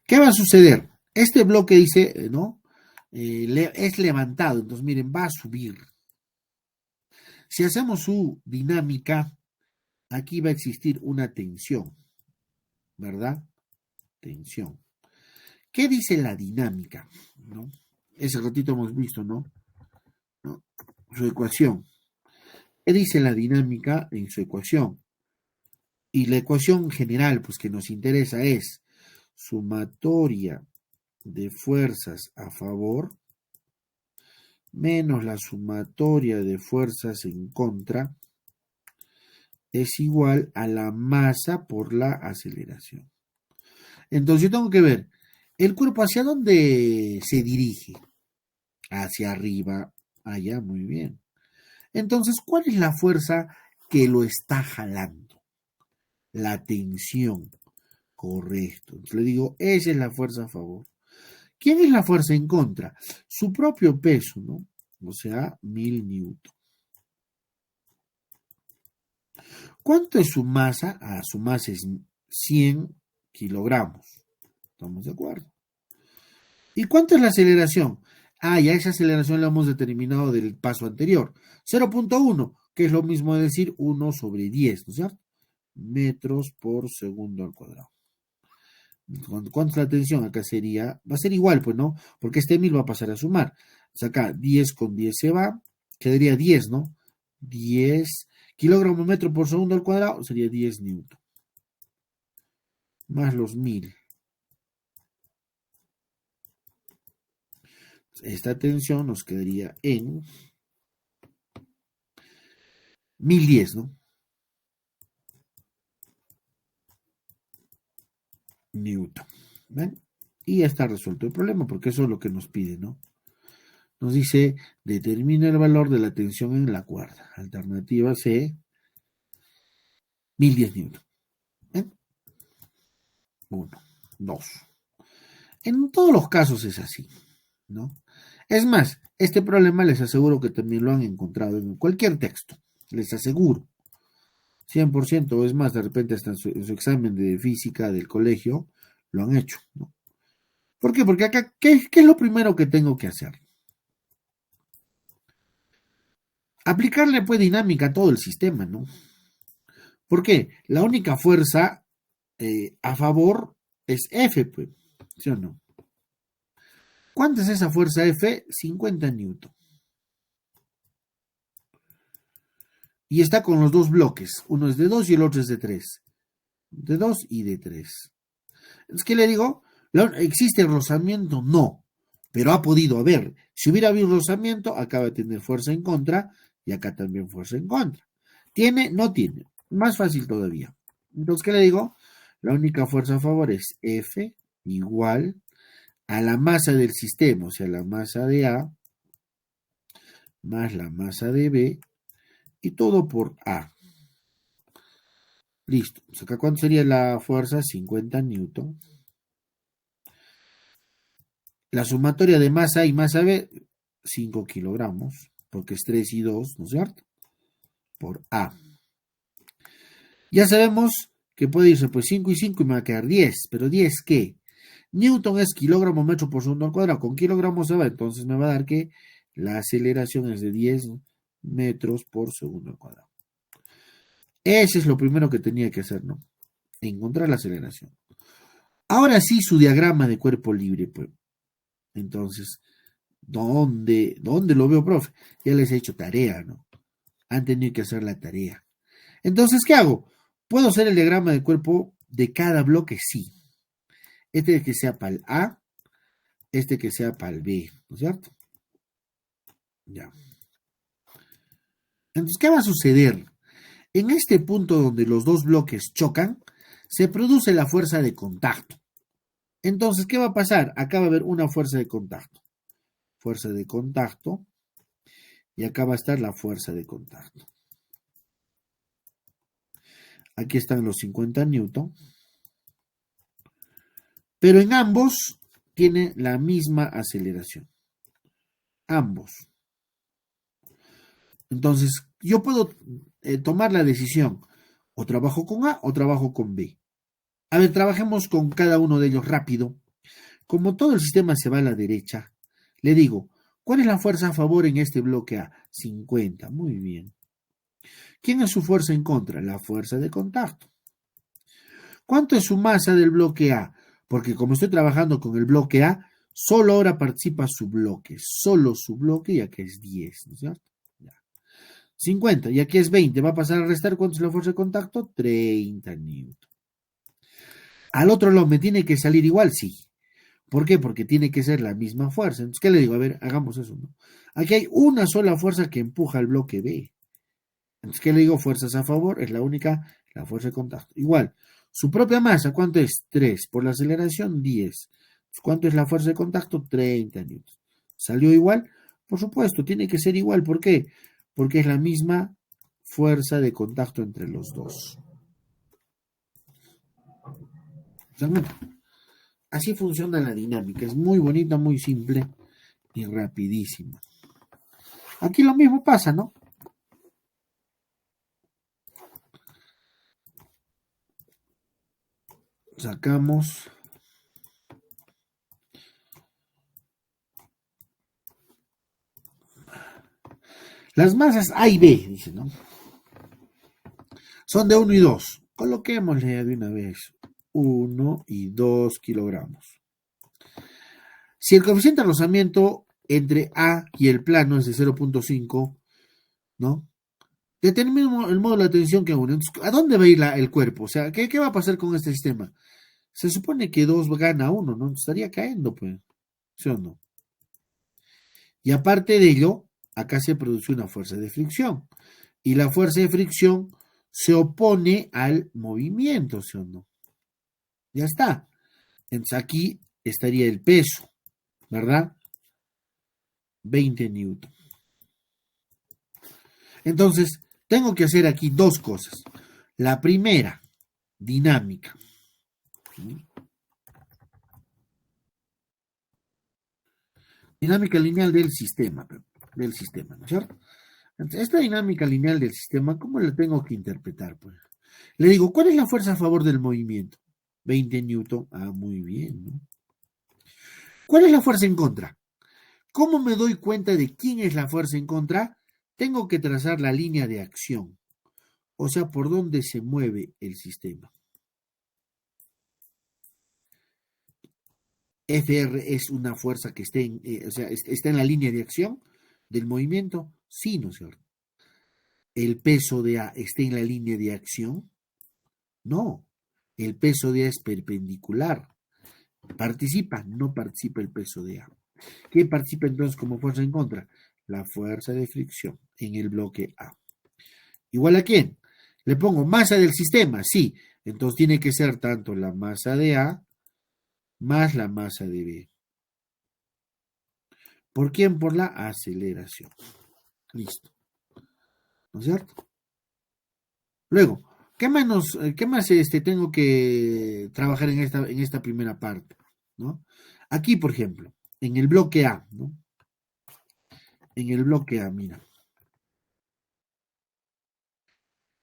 S1: ¿Qué va a suceder? Este bloque dice, ¿no? Es levantado, entonces miren, va a subir. Si hacemos su dinámica, aquí va a existir una tensión, ¿verdad? Tensión. ¿Qué dice la dinámica? ¿No? Ese ratito hemos visto, ¿no? ¿No? su ecuación. ¿Qué dice la dinámica en su ecuación? Y la ecuación general, pues que nos interesa es sumatoria de fuerzas a favor menos la sumatoria de fuerzas en contra es igual a la masa por la aceleración. Entonces yo tengo que ver el cuerpo hacia dónde se dirige. Hacia arriba, allá, muy bien. Entonces, ¿cuál es la fuerza que lo está jalando? La tensión. Correcto. Entonces le digo, esa es la fuerza a favor. ¿Quién es la fuerza en contra? Su propio peso, ¿no? O sea, 1000 newton. ¿Cuánto es su masa? Su masa es 100 kilogramos. ¿Estamos de acuerdo? ¿Y cuánto es la aceleración? Ya esa aceleración la hemos determinado del paso anterior. 0.1, que es lo mismo de decir 1 sobre 10, ¿no es cierto? Metros por segundo al cuadrado. ¿Cuánto es la tensión? Acá va a ser igual, pues, ¿no? Porque este 1000 va a pasar a sumar. O sea, acá 10 con 10 se va, quedaría 10, ¿no? 10 kilogramos metro por segundo al cuadrado sería 10 newton. Más los 1000. Esta tensión nos quedaría en 1010, ¿no? Newton. ¿Ven? Y ya está resuelto el problema, porque eso es lo que nos pide, ¿no? Nos dice, determina el valor de la tensión en la cuerda. Alternativa C, 1010 newton. ¿Ven? 1, 2. En todos los casos es así, ¿no? Es más, este problema les aseguro que también lo han encontrado en cualquier texto. Les aseguro. 100%, es más, de repente hasta en su examen de física del colegio lo han hecho, ¿no? ¿Por qué? Porque acá, ¿qué es lo primero que tengo que hacer? Aplicarle pues dinámica a todo el sistema, ¿no? ¿Por qué? La única fuerza a favor es F, pues, ¿sí o no? ¿Cuánta es esa fuerza F? 50 newton. Y está con los dos bloques. Uno es de 2 y el otro es de 3. De 2 y de 3. Es que le digo, ¿existe rozamiento? No. Pero ha podido haber. Si hubiera habido rozamiento, acá va a tener fuerza en contra y acá también fuerza en contra. ¿Tiene? No tiene. Más fácil todavía. Entonces, ¿qué le digo? La única fuerza a favor es F igual a la masa del sistema, o sea, la masa de A más la masa de B y todo por A. Listo. Pues acá, ¿cuánto sería la fuerza? 50 newton. La sumatoria de masa A y masa B, 5 kilogramos, porque es 3 y 2, ¿no es cierto? Por A. Ya sabemos que puede irse pues 5 y 5 y me va a quedar 10, pero 10 ¿qué? Newton es kilogramo metro por segundo al cuadrado, con kilogramos se va, entonces me va a dar que la aceleración es de 10 metros por segundo al cuadrado. Ese es lo primero que tenía que hacer, ¿no? Encontrar la aceleración. Ahora sí, su diagrama de cuerpo libre, pues. Entonces, ¿dónde lo veo, profe? Ya les he hecho tarea, ¿no? Han tenido que hacer la tarea. Entonces, ¿qué hago? ¿Puedo hacer el diagrama de cuerpo de cada bloque? Sí. Este que sea para el A, este que sea para el B, ¿no es cierto? Ya. Entonces, ¿qué va a suceder? En este punto donde los dos bloques chocan, se produce la fuerza de contacto. Entonces, ¿qué va a pasar? Acá va a haber una fuerza de contacto. Fuerza de contacto. Y acá va a estar la fuerza de contacto. Aquí están los 50 newton. Pero en ambos tiene la misma aceleración. Ambos. Entonces, yo puedo tomar la decisión. O trabajo con A o trabajo con B. A ver, trabajemos con cada uno de ellos rápido. Como todo el sistema se va a la derecha, le digo, ¿cuál es la fuerza a favor en este bloque A? 50. Muy bien. ¿Quién es su fuerza en contra? La fuerza de contacto. ¿Cuánto es su masa del bloque A? Porque como estoy trabajando con el bloque A, solo ahora participa su bloque. Solo su bloque, ya que es 10, ¿no es cierto? 50, y aquí es 20, va a pasar a restar, ¿cuánto es la fuerza de contacto? 30 newton. Al otro lado me tiene que salir igual, sí. ¿Por qué? Porque tiene que ser la misma fuerza. Entonces, ¿qué le digo? A ver, hagamos eso, ¿no? Aquí hay una sola fuerza que empuja al bloque B. Entonces, ¿qué le digo? Fuerzas a favor, es la única, la fuerza de contacto. Igual, su propia masa, ¿cuánto es? 3. Por la aceleración, 10. ¿Cuánto es la fuerza de contacto? 30 newtons. ¿Salió igual? Por supuesto, tiene que ser igual. ¿Por qué? Porque es la misma fuerza de contacto entre los dos. Realmente, así funciona la dinámica. Es muy bonita, muy simple y rapidísima. Aquí lo mismo pasa, ¿no? Sacamos las masas A y B, dice, ¿no? Son de 1 y 2. Coloquémosle de una vez 1 y 2 kilogramos. Si el coeficiente de rozamiento entre A y el plano es de 0.5, ¿no? Determinemos el módulo de tensión que une. Entonces, ¿a dónde va a ir el cuerpo? O sea, ¿qué va a pasar con este sistema? Se supone que 2 gana 1, ¿no? Estaría cayendo, pues. ¿Sí o no? Y aparte de ello, acá se produce una fuerza de fricción. Y la fuerza de fricción se opone al movimiento, ¿sí o no? Ya está. Entonces aquí estaría el peso, ¿verdad? 20 newton. Entonces, tengo que hacer aquí dos cosas. La primera, dinámica. Dinámica lineal del sistema, ¿no es cierto? Entonces, esta dinámica lineal del sistema, ¿cómo la tengo que interpretar? Pues le digo, ¿cuál es la fuerza a favor del movimiento? 20 newton. Ah, muy bien, ¿no? ¿Cuál es la fuerza en contra? ¿Cómo me doy cuenta de quién es la fuerza en contra? Tengo que trazar la línea de acción, o sea, por dónde se mueve el sistema. FR es una fuerza que está en la línea de acción del movimiento. Sí, ¿no es cierto? ¿El peso de A está en la línea de acción? No. El peso de A es perpendicular. ¿Participa? No participa el peso de A. ¿Qué participa entonces como fuerza en contra? La fuerza de fricción en el bloque A. ¿Igual a quién? Le pongo masa del sistema, sí. Entonces tiene que ser tanto la masa de A más la masa de B. ¿Por quién? Por la aceleración. Listo. ¿No es cierto? Luego, ¿qué más tengo que trabajar en esta primera parte? ¿No? Aquí, por ejemplo, en el bloque A, ¿no? En el bloque A, mira.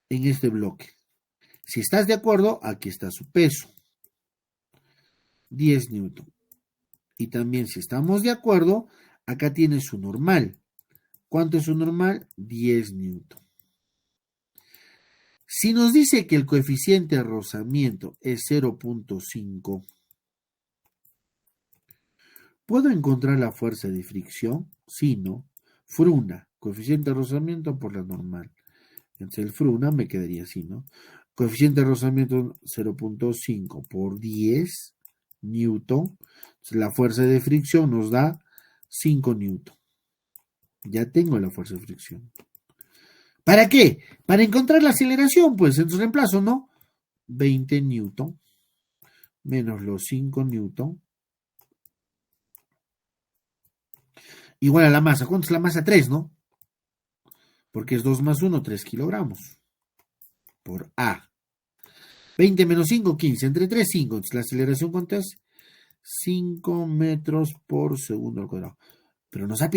S1: En este bloque. Si estás de acuerdo, aquí está su peso. 10 newton. Y también si estamos de acuerdo, acá tiene su normal. ¿Cuánto es su normal? 10 newton. Si nos dice que el coeficiente de rozamiento es 0.5, ¿puedo encontrar la fuerza de fricción? Sí, ¿no? Fruna, coeficiente de rozamiento por la normal. Entonces el fruna me quedaría así, ¿no? Coeficiente de rozamiento 0.5 por 10 newton. Entonces la fuerza de fricción nos da 5 newton. Ya tengo la fuerza de fricción. ¿Para qué? Para encontrar la aceleración, pues, en su reemplazo, ¿no? 20 newton menos los 5 newton igual a la masa. ¿Cuánto es la masa? 3, ¿no? Porque es 2 más 1, 3 kilogramos. Por A. 20 menos 5, 15. Entre 3, 5. Entonces, la aceleración, ¿cuánto es? 5 metros por segundo al cuadrado. Pero nos ha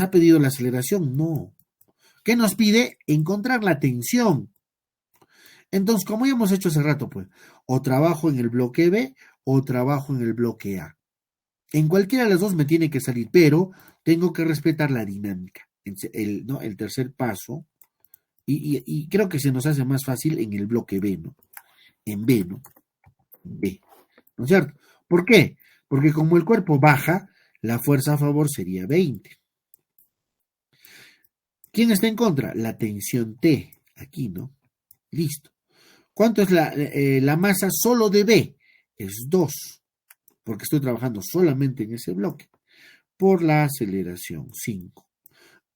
S1: pedido la aceleración. No. ¿Qué nos pide? Encontrar la tensión. Entonces, como ya hemos hecho hace rato, pues, o trabajo en el bloque B o trabajo en el bloque A. En cualquiera de las dos me tiene que salir, pero tengo que respetar la dinámica. El tercer paso, y creo que se nos hace más fácil en el bloque B, ¿no? En B, ¿no? B, ¿no es cierto? ¿Por qué? Porque como el cuerpo baja, la fuerza a favor sería 20. ¿Quién está en contra? La tensión T, aquí, ¿no? Listo. ¿Cuánto es la masa solo de B? Es 2, porque estoy trabajando solamente en ese bloque. Por la aceleración, 5.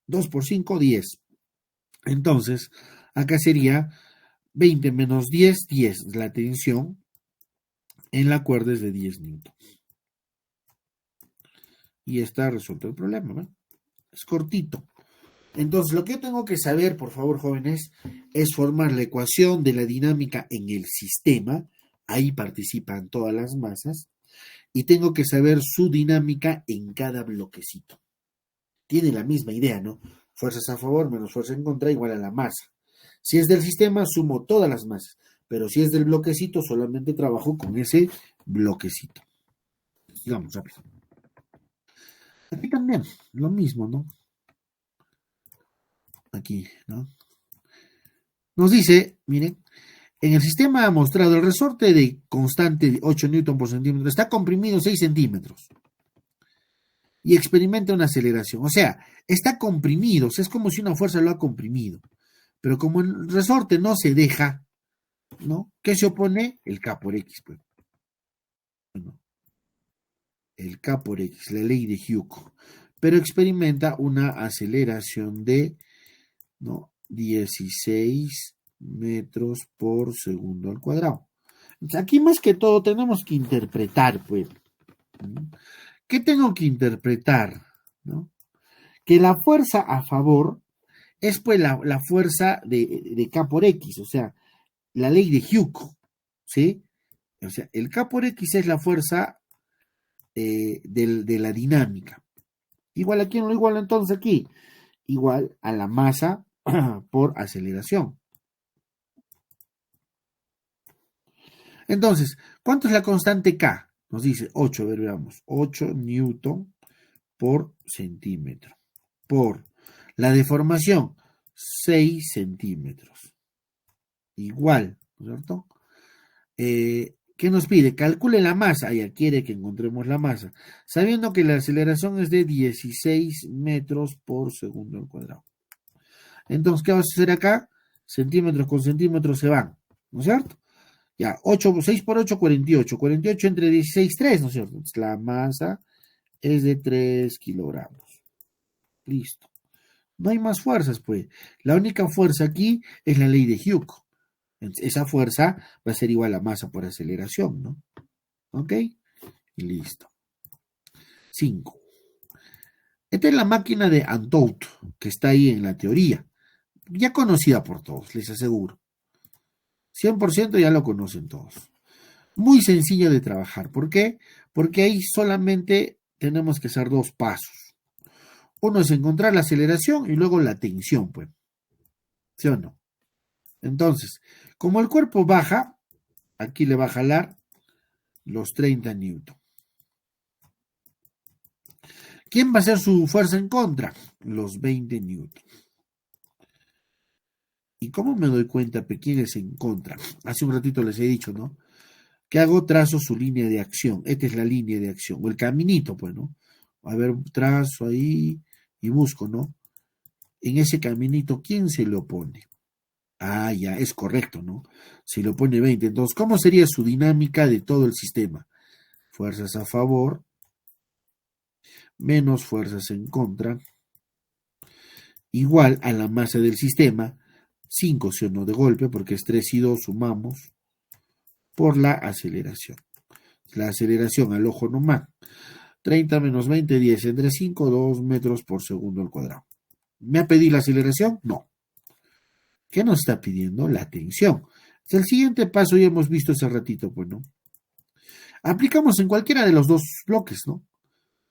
S1: 2 por 5, 10. Entonces, acá sería 20 menos 10, 10. La tensión en la cuerda es de 10 newton. Y está resuelto el problema, ¿no? Es cortito. Entonces, lo que yo tengo que saber, por favor, jóvenes, es formar la ecuación de la dinámica en el sistema. Ahí participan todas las masas. Y tengo que saber su dinámica en cada bloquecito. Tiene la misma idea, ¿no? Fuerzas a favor menos fuerza en contra igual a la masa. Si es del sistema, sumo todas las masas. Pero si es del bloquecito, solamente trabajo con ese bloquecito. Sigamos rápido. Aquí también, lo mismo, ¿no? Aquí, ¿no? Nos dice, miren, en el sistema ha mostrado el resorte de constante de 8 newton por centímetro está comprimido 6 centímetros y experimenta una aceleración. O sea, está comprimido, o sea, es como si una fuerza lo ha comprimido. Pero como el resorte no se deja, ¿no? ¿Qué se opone? El K por X, pues. Bueno, el K por X, la ley de Hooke. Pero experimenta una aceleración de, ¿no? 16 metros por segundo al cuadrado. Aquí más que todo tenemos que interpretar, pues. ¿No? ¿Qué tengo que interpretar? ¿No? Que la fuerza a favor es pues la fuerza de K por X, o sea, la ley de Hooke, ¿sí? O sea, el K por X es la fuerza de la dinámica. Igual a quién lo igual entonces aquí, igual a la masa por aceleración. Entonces, ¿cuánto es la constante K? Nos dice 8, a ver, veamos, 8 newton por centímetro. Por la deformación, 6 centímetros. Igual, ¿no es cierto? ¿Qué nos pide? Calcule la masa. Ya quiere que encontremos la masa. Sabiendo que la aceleración es de 16 metros por segundo al cuadrado. Entonces, ¿qué vamos a hacer acá? Centímetros con centímetros se van, ¿no es cierto? Ya, 8, 6 por 8, 48. 48 entre 16, 3, ¿no es cierto? Entonces, la masa es de 3 kilogramos. Listo. No hay más fuerzas, pues. La única fuerza aquí es la ley de Hooke. Esa fuerza va a ser igual a masa por aceleración, ¿no? ¿Ok? Y listo. 5. Esta es la máquina de Antout, que está ahí en la teoría. Ya conocida por todos, les aseguro. 100% ya lo conocen todos. Muy sencillo de trabajar. ¿Por qué? Porque ahí solamente tenemos que hacer 2 pasos. Uno es encontrar la aceleración y luego la tensión, pues. ¿Sí o no? Entonces, como el cuerpo baja, aquí le va a jalar los 30 newton. ¿Quién va a ser su fuerza en contra? Los 20 newton. ¿Y cómo me doy cuenta de quién es en contra? Hace un ratito les he dicho, ¿no? Que hago trazo su línea de acción. Esta es la línea de acción, o el caminito, pues, ¿no? A ver, trazo ahí y busco, ¿no? En ese caminito, ¿quién se le opone? Ah, ya, es correcto, ¿no? Se le opone 20. Entonces, ¿cómo sería su dinámica de todo el sistema? Fuerzas a favor, menos fuerzas en contra, igual a la masa del sistema, 5 si o no de golpe, porque es 3 y 2, sumamos, por la aceleración. La aceleración al ojo nomás. 30 menos 20, 10. Entre 5, 2 metros por segundo al cuadrado. ¿Me ha pedido la aceleración? No. ¿Qué nos está pidiendo? La tensión. El siguiente paso ya hemos visto hace ratito, pues, ¿no? Aplicamos en cualquiera de los dos bloques, ¿no?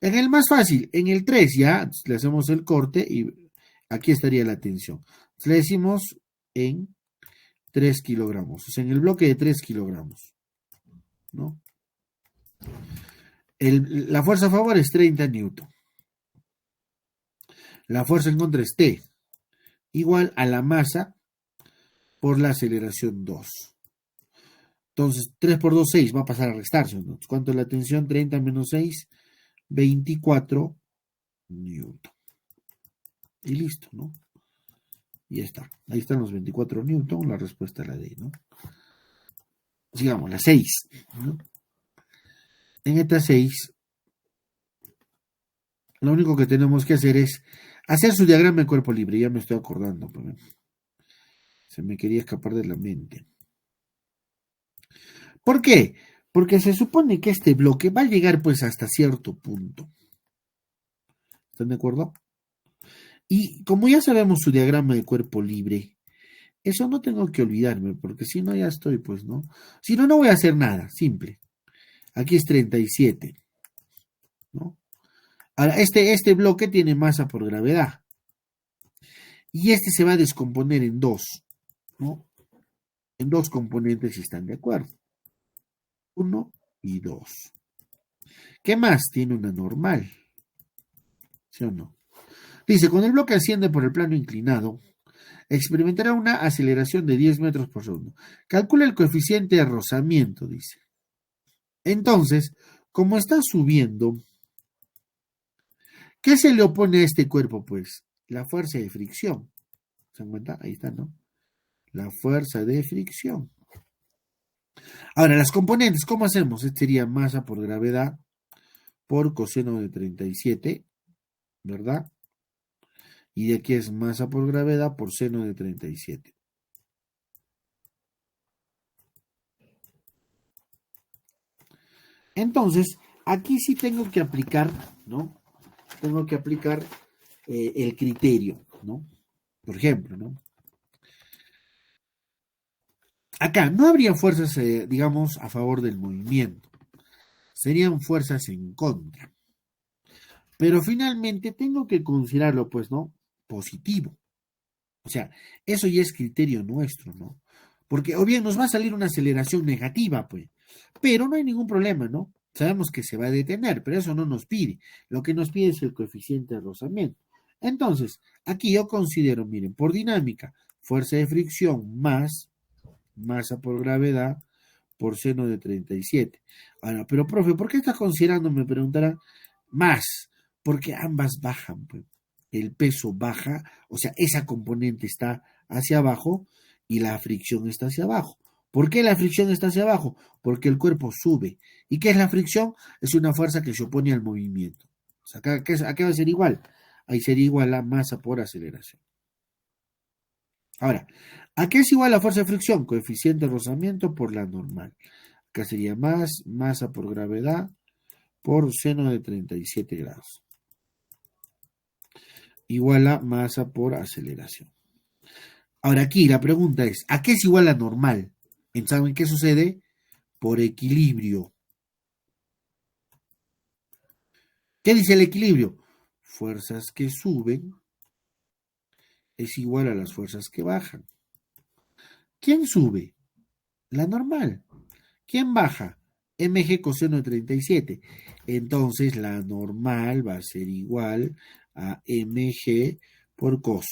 S1: En el más fácil, en el 3 ya le hacemos el corte y aquí estaría la tensión. Le decimos en 3 kilogramos, o sea, en el bloque de 3 kilogramos, ¿no? La fuerza a favor es 30 newton. La fuerza en contra es T, igual a la masa por la aceleración 2. Entonces, 3 por 2, 6, va a pasar a restarse. Entonces, ¿cuánto es la tensión? 30 menos 6, 24 newton. Y listo, ¿no? Y ya está. Ahí están los 24 newton, la respuesta a la D, ¿no? Sigamos, la 6, ¿no? En esta 6, lo único que tenemos que hacer es hacer su diagrama de cuerpo libre. Ya me estoy acordando, pues, se me quería escapar de la mente. ¿Por qué? Porque se supone que este bloque va a llegar pues hasta cierto punto. ¿Están de acuerdo? Y como ya sabemos su diagrama de cuerpo libre, eso no tengo que olvidarme, porque si no ya estoy, pues, ¿no? Si no, no voy a hacer nada, simple. Aquí es 37, ¿no? Ahora, este bloque tiene masa por gravedad. Y este se va a descomponer en dos, ¿no? En dos componentes si están de acuerdo. 1 y 2. ¿Qué más? Tiene una normal. ¿Sí o no? Dice, cuando el bloque asciende por el plano inclinado, experimentará una aceleración de 10 metros por segundo. Calcula el coeficiente de rozamiento, dice. Entonces, como está subiendo, ¿qué se le opone a este cuerpo? Pues la fuerza de fricción. ¿Se dan cuenta? Ahí está, ¿no? La fuerza de fricción. Ahora, las componentes, ¿cómo hacemos? Este sería masa por gravedad por coseno de 37, ¿verdad? Y de aquí es masa por gravedad por seno de 37. Entonces, aquí sí tengo que aplicar, ¿no? Tengo que aplicar el criterio, ¿no? Por ejemplo, ¿no? Acá no habría fuerzas, digamos, a favor del movimiento. Serían fuerzas en contra. Pero finalmente tengo que considerarlo, pues, ¿no? Positivo. O sea, eso ya es criterio nuestro, ¿no? Porque o bien nos va a salir una aceleración negativa, pues, pero no hay ningún problema, ¿no? Sabemos que se va a detener, pero eso no nos pide. Lo que nos pide es el coeficiente de rozamiento. Entonces, aquí yo considero, miren, por dinámica, fuerza de fricción más masa por gravedad por seno de 37. Ahora, pero profe, ¿por qué estás considerando, me preguntarán, más? Porque ambas bajan, pues. El peso baja, o sea, esa componente está hacia abajo y la fricción está hacia abajo. ¿Por qué la fricción está hacia abajo? Porque el cuerpo sube. ¿Y qué es la fricción? Es una fuerza que se opone al movimiento. O sea, ¿a qué va a ser igual? Ahí sería igual a masa por aceleración. Ahora, ¿a qué es igual la fuerza de fricción? Coeficiente de rozamiento por la normal. Acá sería más masa por gravedad por seno de 37 grados. Igual a masa por aceleración. Ahora aquí la pregunta es, ¿a qué es igual a normal? ¿Saben qué sucede? Por equilibrio. ¿Qué dice el equilibrio? Fuerzas que suben es igual a las fuerzas que bajan. ¿Quién sube? La normal. ¿Quién baja? mg coseno de 37. Entonces la normal va a ser igual a mg por cos.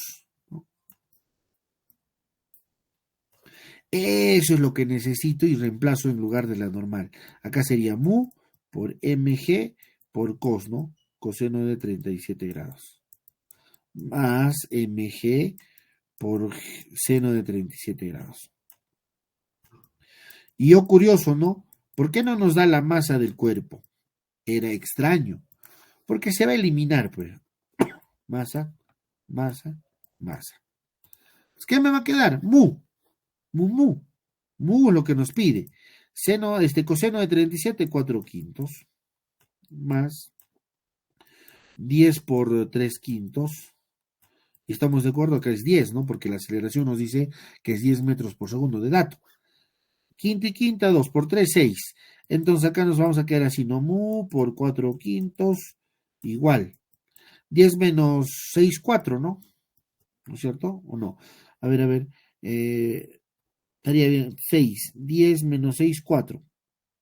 S1: Eso es lo que necesito y reemplazo en lugar de la normal. Acá sería mu por mg por cos, ¿no? Coseno de 37 grados. Más mg por seno de 37 grados. Y yo curioso, ¿no? ¿Por qué no nos da la masa del cuerpo? Era extraño. Porque se va a eliminar, pues. Masa, masa, masa. ¿Qué me va a quedar? Mu. Mu, mu. Mu es lo que nos pide. Coseno de 37, 4 quintos. Más 10 por 3 quintos. Y estamos de acuerdo que es 10, ¿no? Porque la aceleración nos dice que es 10 metros por segundo de dato. Quinta y quinta, 2 por 3, 6. Entonces acá nos vamos a quedar así, ¿no? Mu por 4 quintos, igual. 10 menos 6, 4, ¿no? ¿No es cierto? ¿O no? A ver. Estaría bien. 6. 10 menos 6, 4.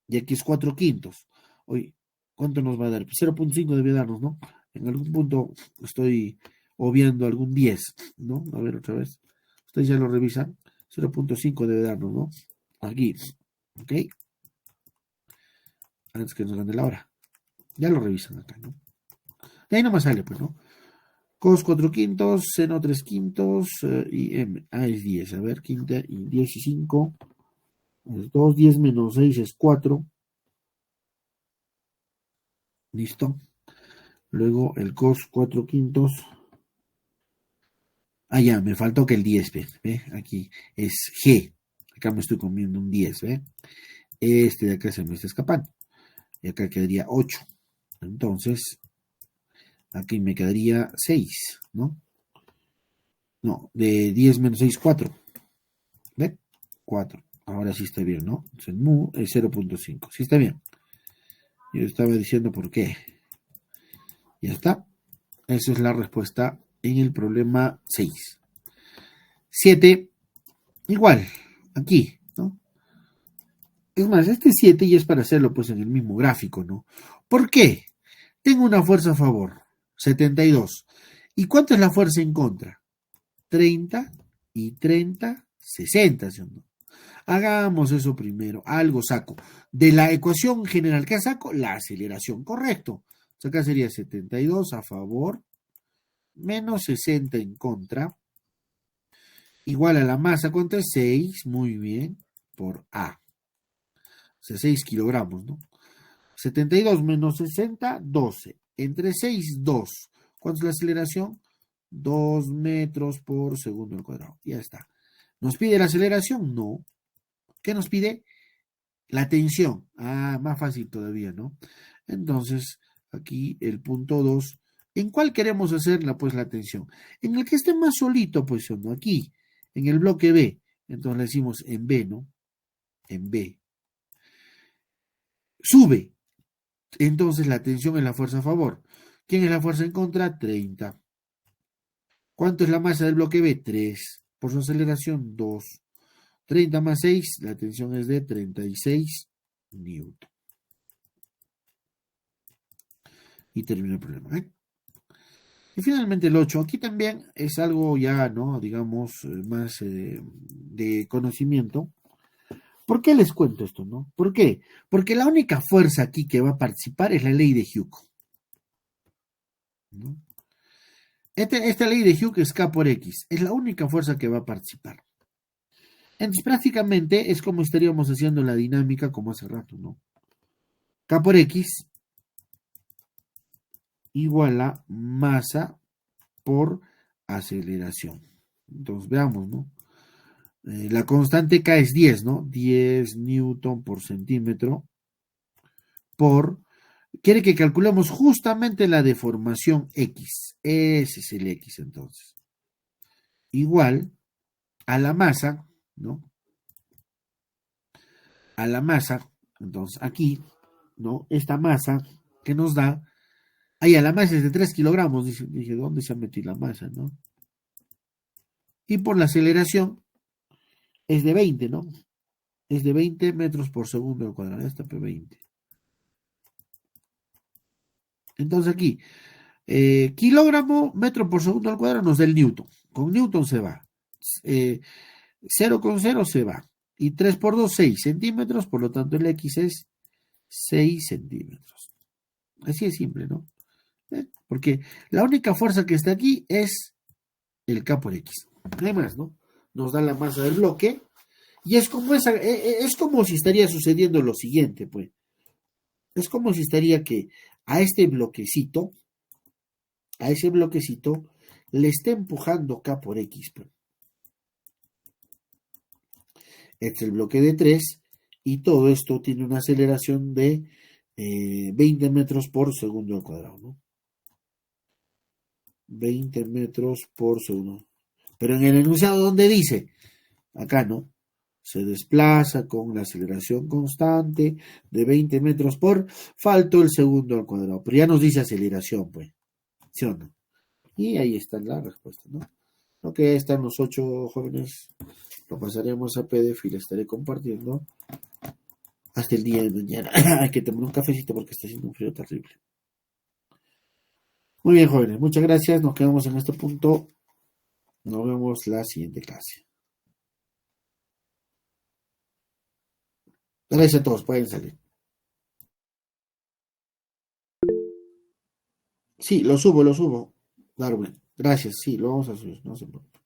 S1: Y aquí es 4 quintos. Oye, ¿cuánto nos va a dar? 0.5 debe darnos, ¿no? En algún punto estoy obviando algún 10, ¿no? A ver otra vez. Ustedes ya lo revisan. 0.5 debe darnos, ¿no? Aquí. ¿Ok? Antes que nos gane la hora. Ya lo revisan acá, ¿no? De ahí nomás sale, pues, ¿no? Cos 4 quintos, seno 3 quintos y m. Es 10. A ver, quinta y 10 y 5. Es 2, 10 menos 6 es 4. Listo. Luego el cos 4 quintos. Ya, me faltó que el 10, ¿ve? Aquí es G. Acá me estoy comiendo un 10, ¿ve? Este de acá se me está escapando. Y acá quedaría 8. Entonces, aquí me quedaría 6, ¿no? No, de 10 menos 6, 4. ¿Ve? 4. Ahora sí está bien, ¿no? Entonces, el mu es 0.5. Sí está bien. Yo estaba diciendo por qué. Ya está. Esa es la respuesta en el problema 6. 7, igual, aquí, ¿no? Es más, este 7 ya es para hacerlo pues en el mismo gráfico, ¿no? ¿Por qué? Tengo una fuerza a favor, 72. ¿Y cuánto es la fuerza en contra? 30 y 30, 60, ¿sí o no? Hagamos eso primero, algo saco. De la ecuación general, ¿qué saco? La aceleración, correcto. O sea, acá sería 72 a favor, menos 60 en contra, igual a la masa, ¿cuánto es? 6, muy bien, por A. O sea, 6 kilogramos, ¿no? 72 menos 60, 12. Entre 6, 2. ¿Cuánto es la aceleración? 2 metros por segundo al cuadrado. Ya está. ¿Nos pide la aceleración? No. ¿Qué nos pide? La tensión. Más fácil todavía, ¿no? Entonces, aquí el punto 2. ¿En cuál queremos hacerla? Pues la tensión. En el que esté más solito, pues no. Aquí, en el bloque B. Entonces le decimos en B, ¿no? En B. Sube. Entonces la tensión es la fuerza a favor. ¿Quién es la fuerza en contra? 30. ¿Cuánto es la masa del bloque B? 3. Por su aceleración, 2. 30 más 6, la tensión es de 36 newton. Y termina el problema. Y finalmente el 8. Aquí también es algo ya, ¿no? Digamos, más de conocimiento. ¿Por qué les cuento esto, no? ¿Por qué? Porque la única fuerza aquí que va a participar es la ley de Hooke, ¿no? Esta ley de Hooke es K por X. Es la única fuerza que va a participar. Entonces, prácticamente es como estaríamos haciendo la dinámica como hace rato, ¿no? K por X igual a masa por aceleración. Entonces, veamos, ¿no? La constante K es 10, ¿no? 10 newton por centímetro por... Quiere que calculemos justamente la deformación X. Ese es el X, entonces. Igual a la masa, ¿no? A la masa, entonces aquí, ¿no? Esta masa que nos da, a la masa es de 3 kilogramos, dije, ¿dónde se ha metido la masa, no? Y por la aceleración es de 20, ¿no? Es de 20 metros por segundo al cuadrado, esta P20. Entonces aquí, kilogramo, metro por segundo al cuadrado nos da el newton. Con newton se va. 0,0 se va. Y 3 por 2, 6 centímetros, por lo tanto el X es 6 centímetros. Así es simple, ¿no? Porque la única fuerza que está aquí es el K por X. Además, ¿no? Nos da la masa del bloque. Y es como, es como si estaría sucediendo lo siguiente, pues. Es como si estaría que a este bloquecito, a ese bloquecito, le esté empujando K por X. Pues. Este es el bloque de 3 y todo esto tiene una aceleración de 20 metros por segundo al cuadrado, ¿no? 20 metros por segundo. Pero en el enunciado, ¿dónde dice? Acá, ¿no? Se desplaza con la aceleración constante de 20 metros por, faltó el segundo al cuadrado. Pero ya nos dice aceleración, pues. ¿Sí o no? Y ahí está la respuesta, ¿no? Ok, ahí están los 8 jóvenes. Lo pasaremos a PDF y le estaré compartiendo hasta el día de mañana. Hay que tomar un cafecito porque está haciendo un frío terrible. Muy bien, jóvenes. Muchas gracias. Nos quedamos en este punto. Nos vemos la siguiente clase. Gracias a todos. Pueden salir. Sí, lo subo. Darwin. Gracias, sí, lo vamos a subir, no se preocupe.